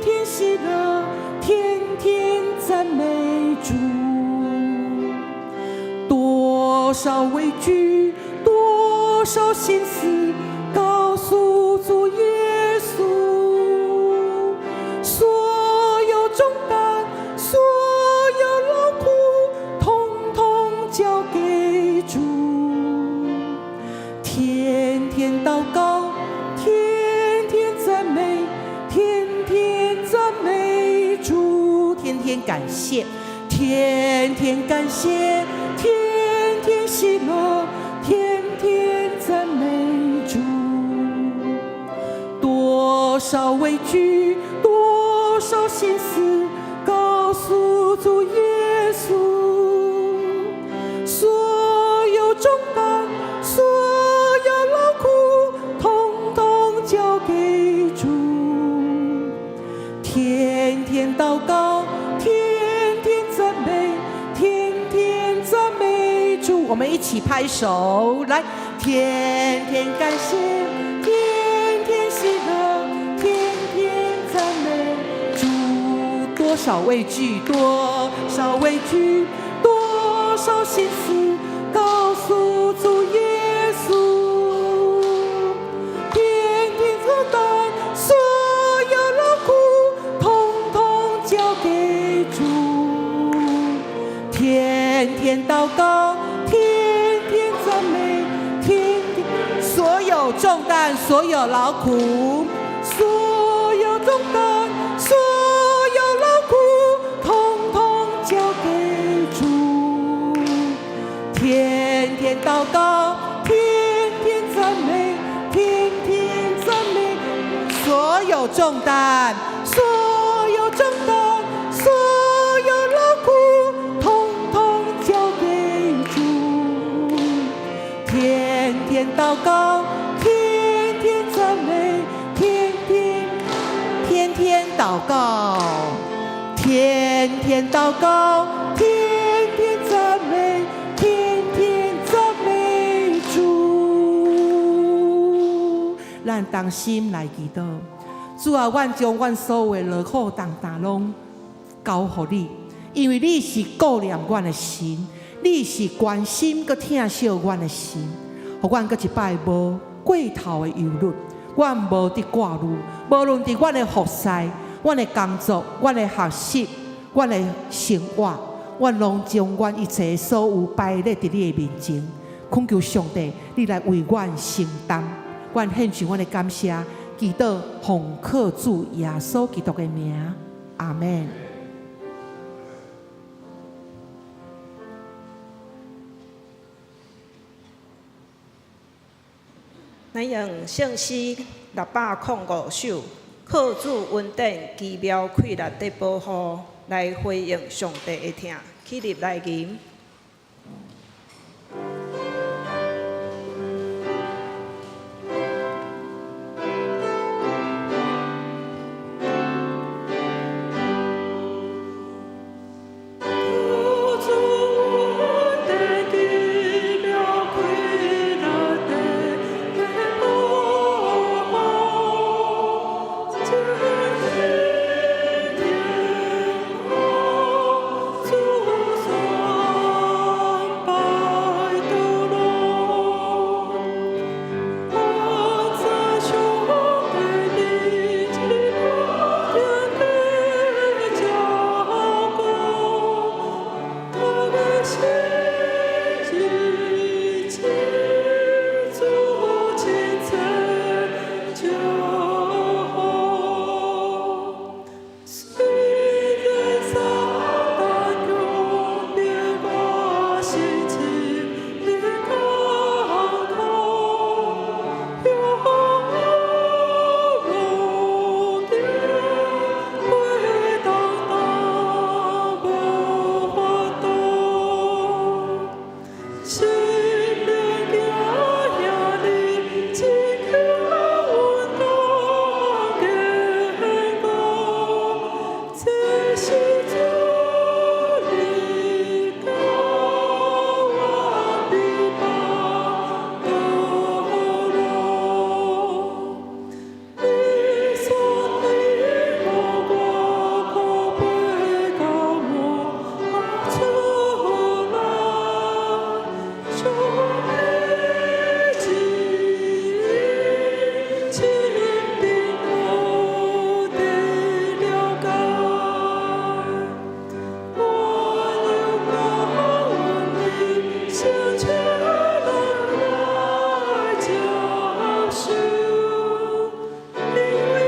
天喜乐，天天赞美主。多少畏惧，多少心思，告诉主耶稣。所有重担，所有劳苦，统统交给主。天天祷告，天天赞美，天天赞美主。天天感谢，天天感谢，天天喜乐，天天赞美主。多少畏惧，多少心思，告诉主耶稣。所有重担，所有劳苦，统统交给主。天天祷告，天天赞美，天天赞美主。我们一起拍手来，天天感谢，天天喜乐，天天赞美主。多少畏惧，多少畏惧，多少心思，告诉主耶稣。天天做到，所有劳苦，所有重担，所有劳苦，统统交给主。天天祷告，天天赞美，天天赞美。所有重担，所有重担，所有劳苦，统统交给主。天天祷告，天天赞美，天天祷告，天天祷告，天天赞美，天天赞美主。咱同心来祈祷，主啊，阮将阮所有的劳苦重担拢交予你，因为你是顾念阮的神，你是关心佮疼惜阮的神，互阮佮一摆无过头的忧虑，阮无得挂虑，无论伫阮的服侍、阮的工作、阮的学习、阮的生活，阮拢将阮一切所有摆咧伫你的面前，恳求上帝，你来为阮承担。阮献上阮的感谢，祈祷奉靠主耶稣基督的名，阿门。咱用圣诗605首，靠主恩典奇妙快乐的保护，来回应上帝的疼，起立来吟。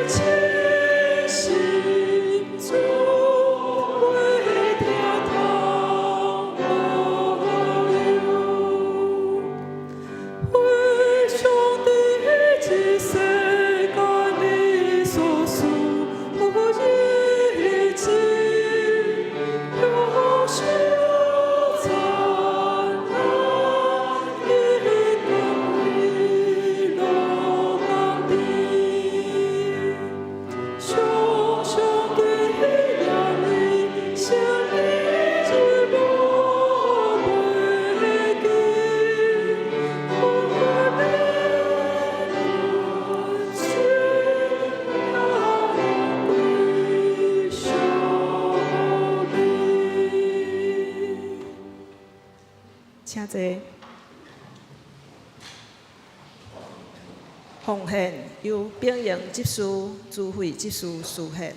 请坐。奉献由秉营执事、资费执事书献。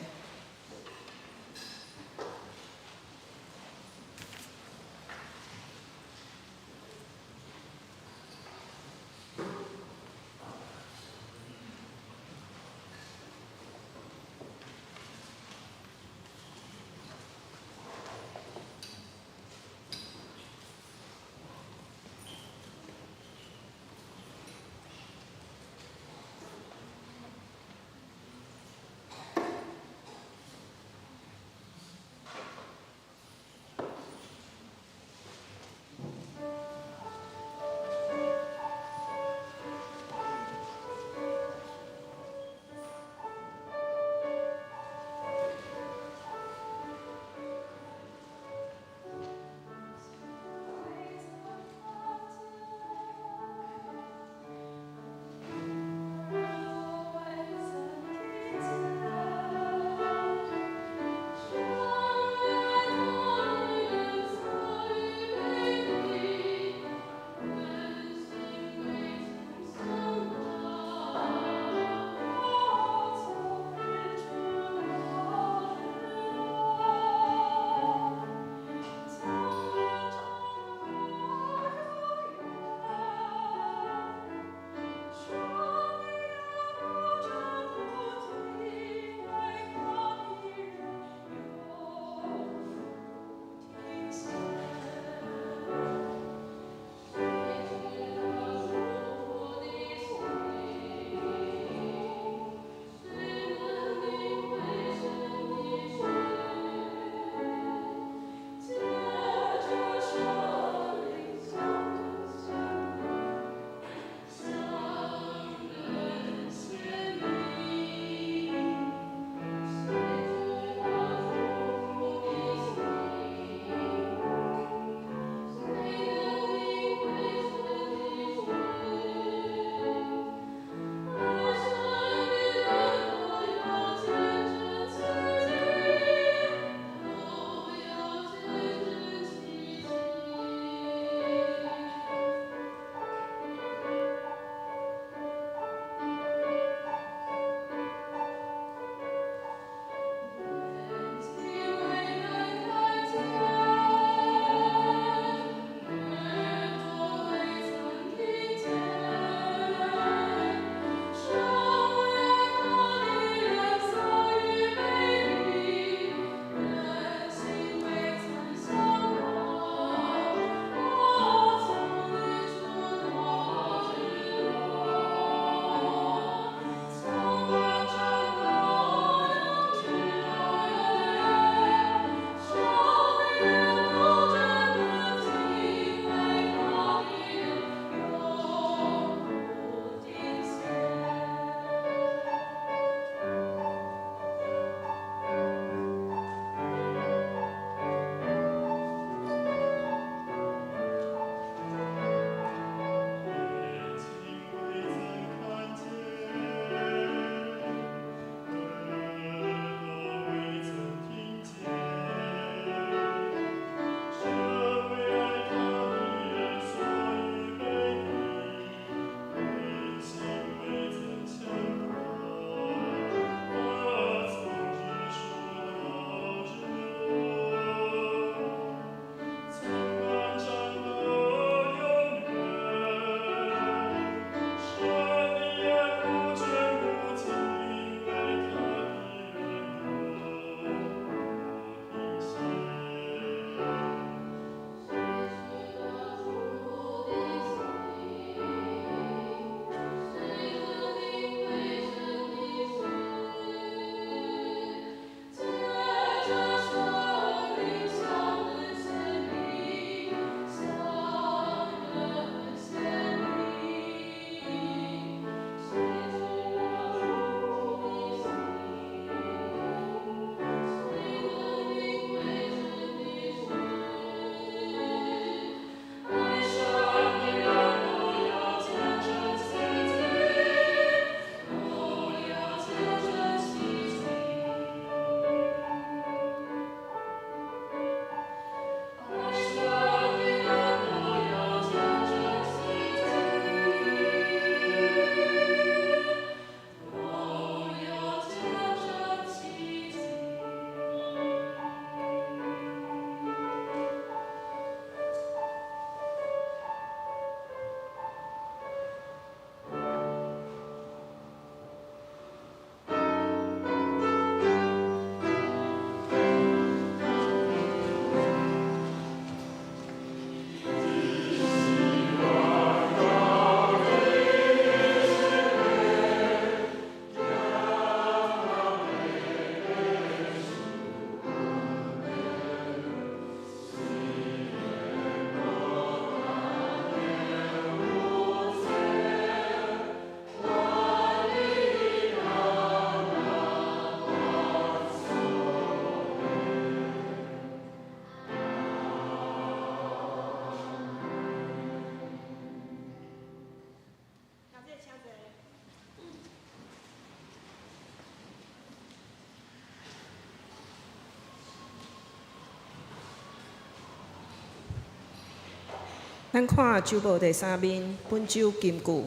咱看周报第3面，本周金句。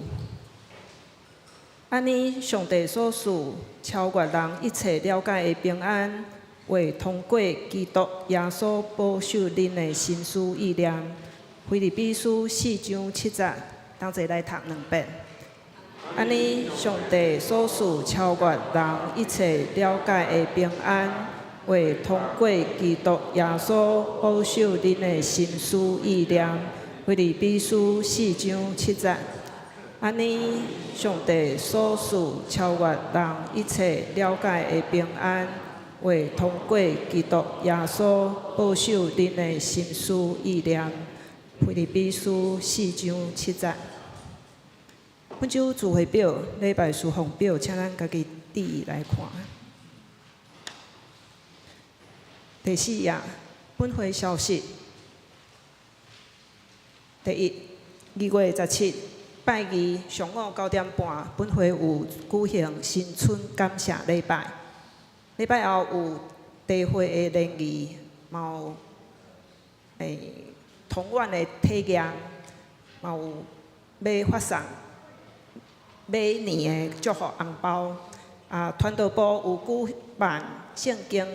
安尼，上帝所赐超越人一切了解的平安，会通过基督耶稣保守恁的心思意念。腓立比书4章7节，同齐来读2遍。安尼，上帝所赐超越人一切了解的平安，会通过基督耶稣保守恁的心思意念。腓立比书4章7节。安尼，上帝所赐超越人一切了解的平安，会通过基督耶稣保守恁的心思意念。腓立比书4章7节。本周聚会表、礼拜事奉表，请咱家己注意来看。第4页，本会消息。第1，2月17，拜二上午9点半，本会有举行新春感谢礼拜。礼拜后有地会的联谊，嘛有童玩的体验，嘛有要发送买年的祝福红包。传道部有举办圣经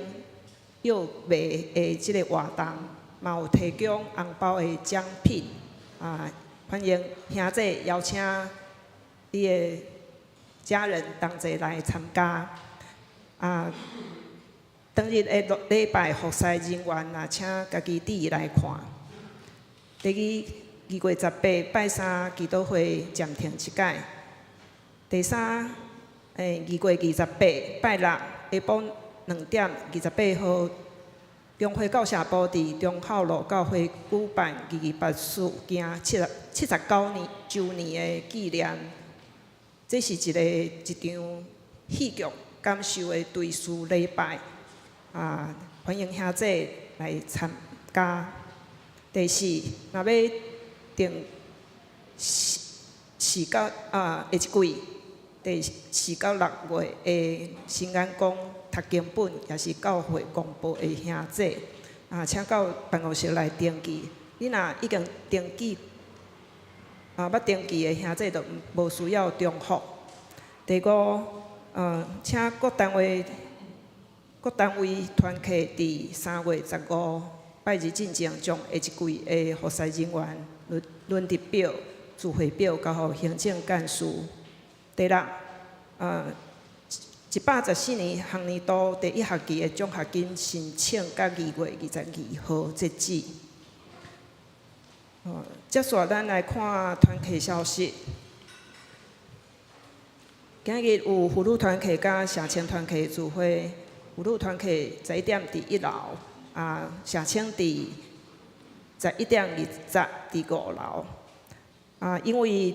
要卖的即个活动，嘛有提供红包的奖品。欢迎兄弟邀请你的家人同齐来参加。当日的礼拜服侍人员也请家己注意来看。第2月18，拜三祈祷会暂停一届。第3，2月28，拜六下晡2点28号，中华教社部伫中孝路教会举办28事件79周年的纪念。这是一场戏剧感受的追思礼拜。欢迎兄弟来参加。第4，若要订4到下一季第4到6月的新安宫读经本，也是教会公布的兄弟，请到办公室来登记。你若已经登记，要登记的兄弟就无需要重复。第5，请各单位团契伫3月15拜日进前，将下一季的服侍人员轮值表、聚会表交予行政干事。第6， 114年学年度第1学期的奖学金申请，到2月22号截止。接下咱来看团契消息。今日有妇女团契甲社青团契聚会。妇女团契11点伫1楼，社青伫11点20伫5楼。因为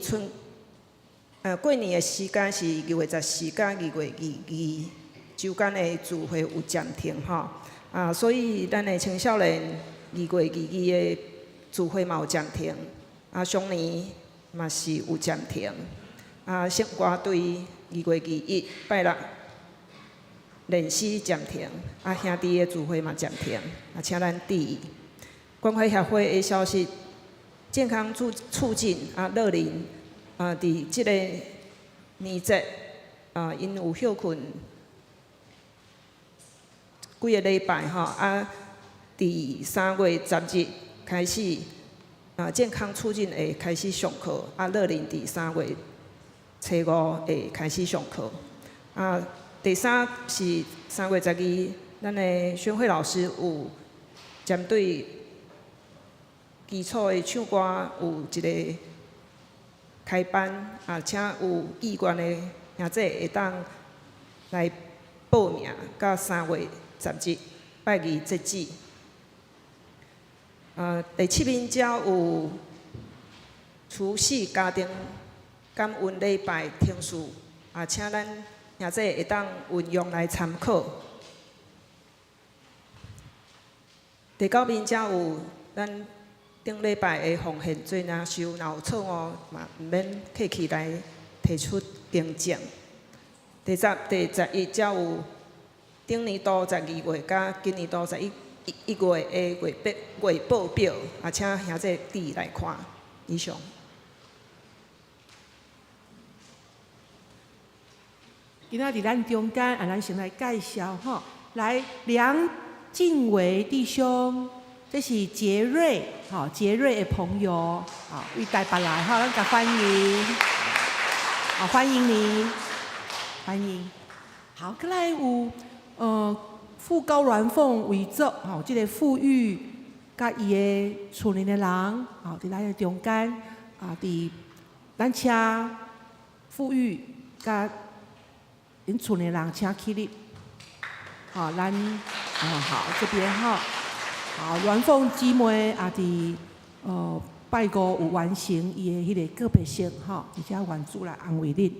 过年的时间是2月14甲2月22周间的聚会有暂停吼，所以咱的青少年2月22的聚会嘛有暂停，上年嘛是有暂停，生活队2月21拜六练习暂停，兄弟的聚会嘛暂停，请咱注意。关怀协会的消息，健康促进乐龄。伫即个年节，因有休困几个礼拜吼，伫3月10日开始，健康促进会开始上课，乐龄伫3月初5会开始上课。第3是3月12，咱的宣慧老师有针对基础的唱歌有一个开班，请有意愿的兄弟会当来报名，到3月10日拜二截止。第7面才有除夕家庭感恩礼拜听书，请咱兄弟会当运用来参考。第9面才有咱顶礼拜的奉献做领收，若有错误嘛毋免客气来提出更正。第11才有顶年度12月甲今年度11月的月报表，请兄弟注意来看。以上。今仔日咱中间咱先来介绍吼，来梁敬伟弟兄，这是杰瑞，杰瑞的朋友，为台北来，咱甲欢迎，欢迎你，欢迎。好，再来有傅高鸾凤为主，这个傅玉甲伊的厝里的人，伫咱的中间，伫咱请傅玉甲因厝里的人请起立，咱好这边好，鸾凤姊妹也伫拜五有完成伊的迄个告别式，而且愿主来安慰恁。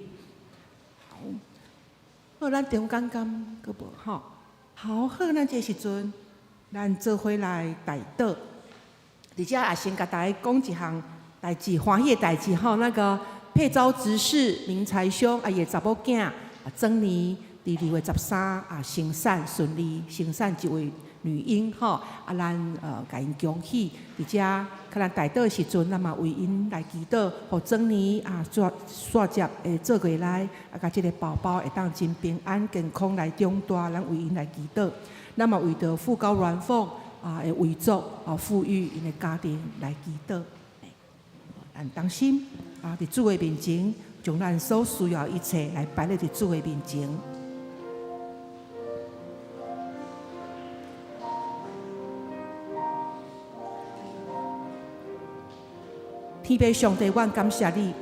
好，咱中间敢搁无好，好，咱这时阵，咱做伙来代祷，而且也先甲大家讲一项代志，欢喜的代志那个佩招执事明才兄伊的查某囝曾年伫2月13生产顺利，生产一位女婴咱甲因恭喜，而且较咱代祷的时阵，咱嘛为因来祈祷，互曾年煞接做过来，甲即个宝宝会当真平安健康来长大，咱为因来祈祷。咱嘛为着傅高鸾凤的遗族富裕因的家庭来祈祷。咱当心伫主的面前，将咱所需要一切来摆咧伫主的面前。天父上帝，阮感谢你，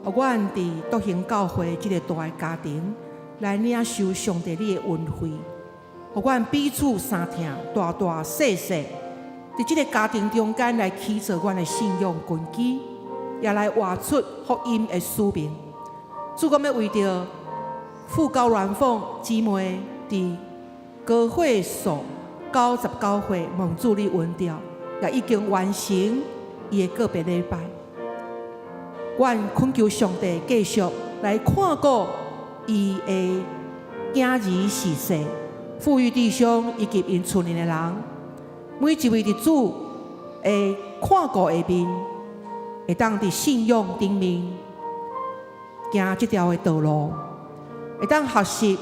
阮伫笃行教会即个大的家庭来领受上帝你的恩惠，阮彼此相听，大大细细，伫即个家庭中间来起造阮的信仰根基，也来活出福音的使命。主，我要为着傅高鸾凤姊妹伫高会所99岁，蒙主你恩召，也已经完成伊的告别礼拜。阮恳求上帝继续来看顾伊的囝儿逝世、富裕弟兄以及因厝里的人，每一位伫主的看顾下面，会当伫信仰顶面行这条的道路，会当学习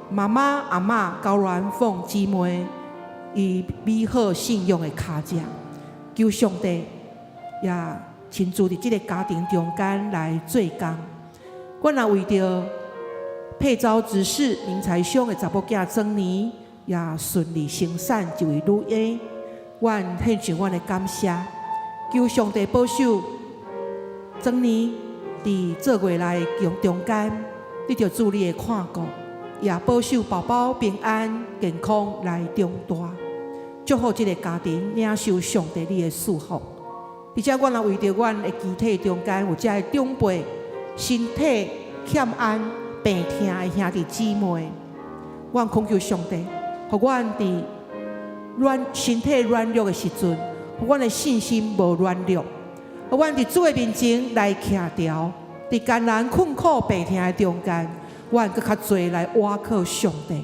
妈妈、阿嬷、高鸾凤姊妹伊美好信仰的脚迹。求上帝也亲自伫这个家庭中间来做工。阮也为着佩招执事明才兄的查某囝曾年也顺利生产一位女婴，阮献上阮的感谢。求上帝保守曾年伫做月来中间得到主你的看顾，也保守宝宝平安健康来长大。祝福这个家庭领受上帝你的祝福，而且阮也为着阮的肢体中间有这个长辈、身体欠安、病痛的兄弟姊妹，阮恳求上帝，互阮伫身体软弱的时阵，互阮的信心无软弱，互阮伫主的面前来徛条，伫艰难困苦病痛的中间，阮搁较侪来倚靠上帝，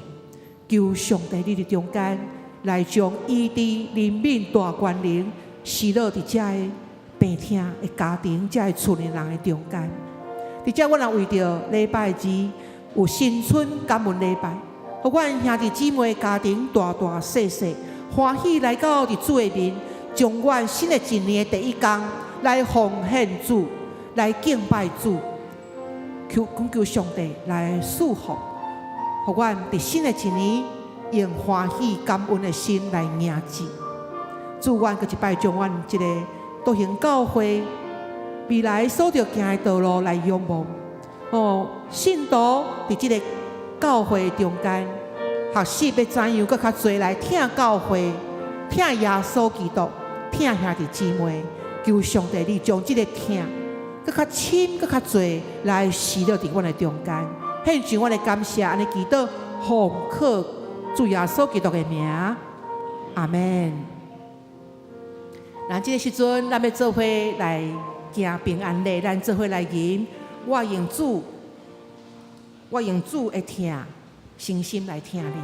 求上帝你伫中间。来将医治、怜悯、大权能施落伫遮个病痛的家庭、遮个厝里人的中间。伫遮，阮也为着礼拜日有新春感恩礼拜，互阮兄弟姊妹家庭大大细细欢喜来到伫主的面，将阮新的一年的第一天来奉献主，来敬拜主，恳求上帝来祝福，互阮伫新的一年。用欢喜感恩的心来迎接，祝愿搁一摆将阮这个笃行教会未来所着行的道路来仰望。信徒伫这个教会中间学习要怎样搁较侪来听教会、听耶稣基督、听兄弟姊妹，求上帝你将这个听搁较深、搁较侪来施落伫阮的中间，献上阮的感谢，安尼祈祷奉靠。主耶稣基督的名，阿门。那这个时阵，咱要做伙来行平安礼，咱做伙来吟。我用主的听，诚心来听你。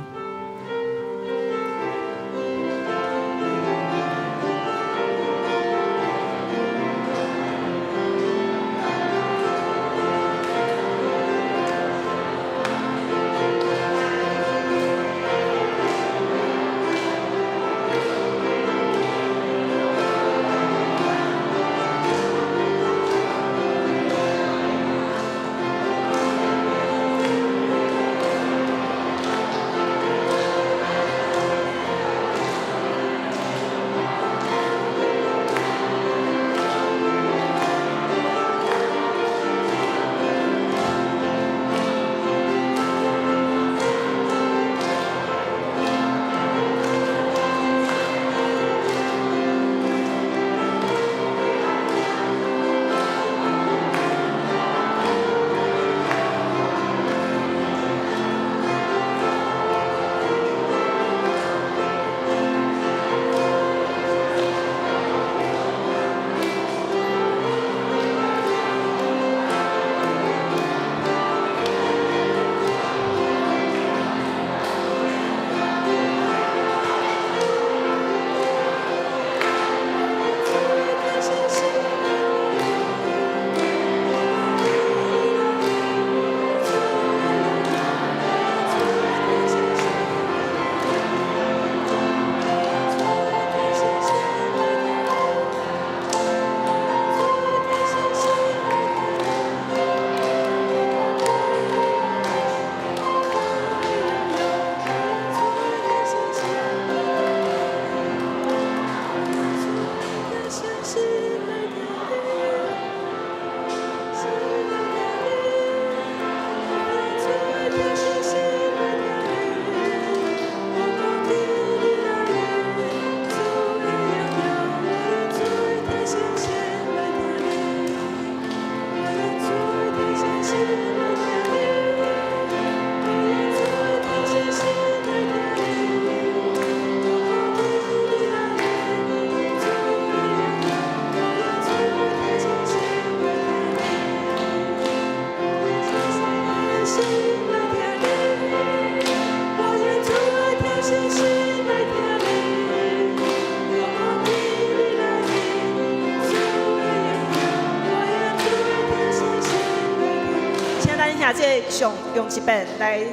听这上用一遍来，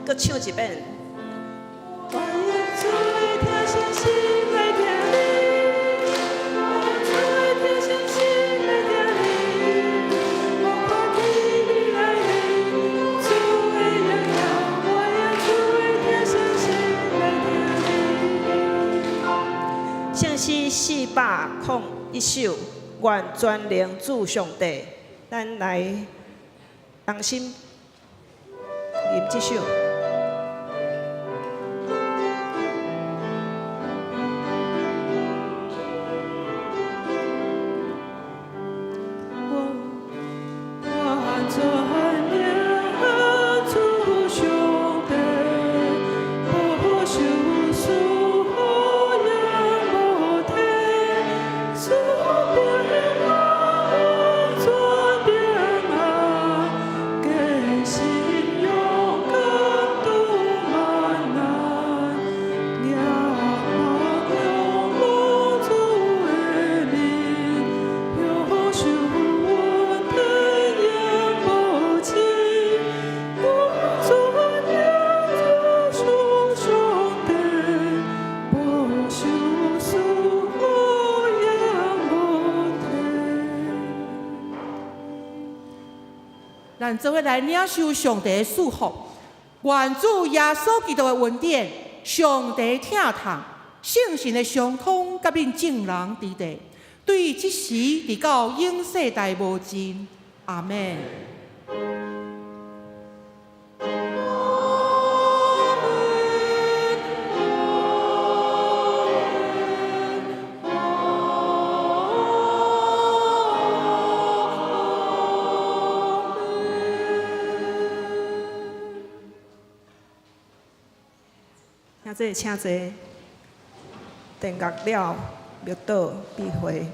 搁唱一遍。我愿做听星星来听你，我做听星星来听你，我看天你来你，主的荣耀，我愿做听星星来听你。圣诗401首，愿全能主上帝，咱来同心吟这首。咱做伙来领受上帝的祝福，愿主耶稣基督的恩典、上帝疼痛、圣神的相通，甲恁众人伫地，对即时直到永世代无尽。阿门。请坐，电乐了，灭岛闭会。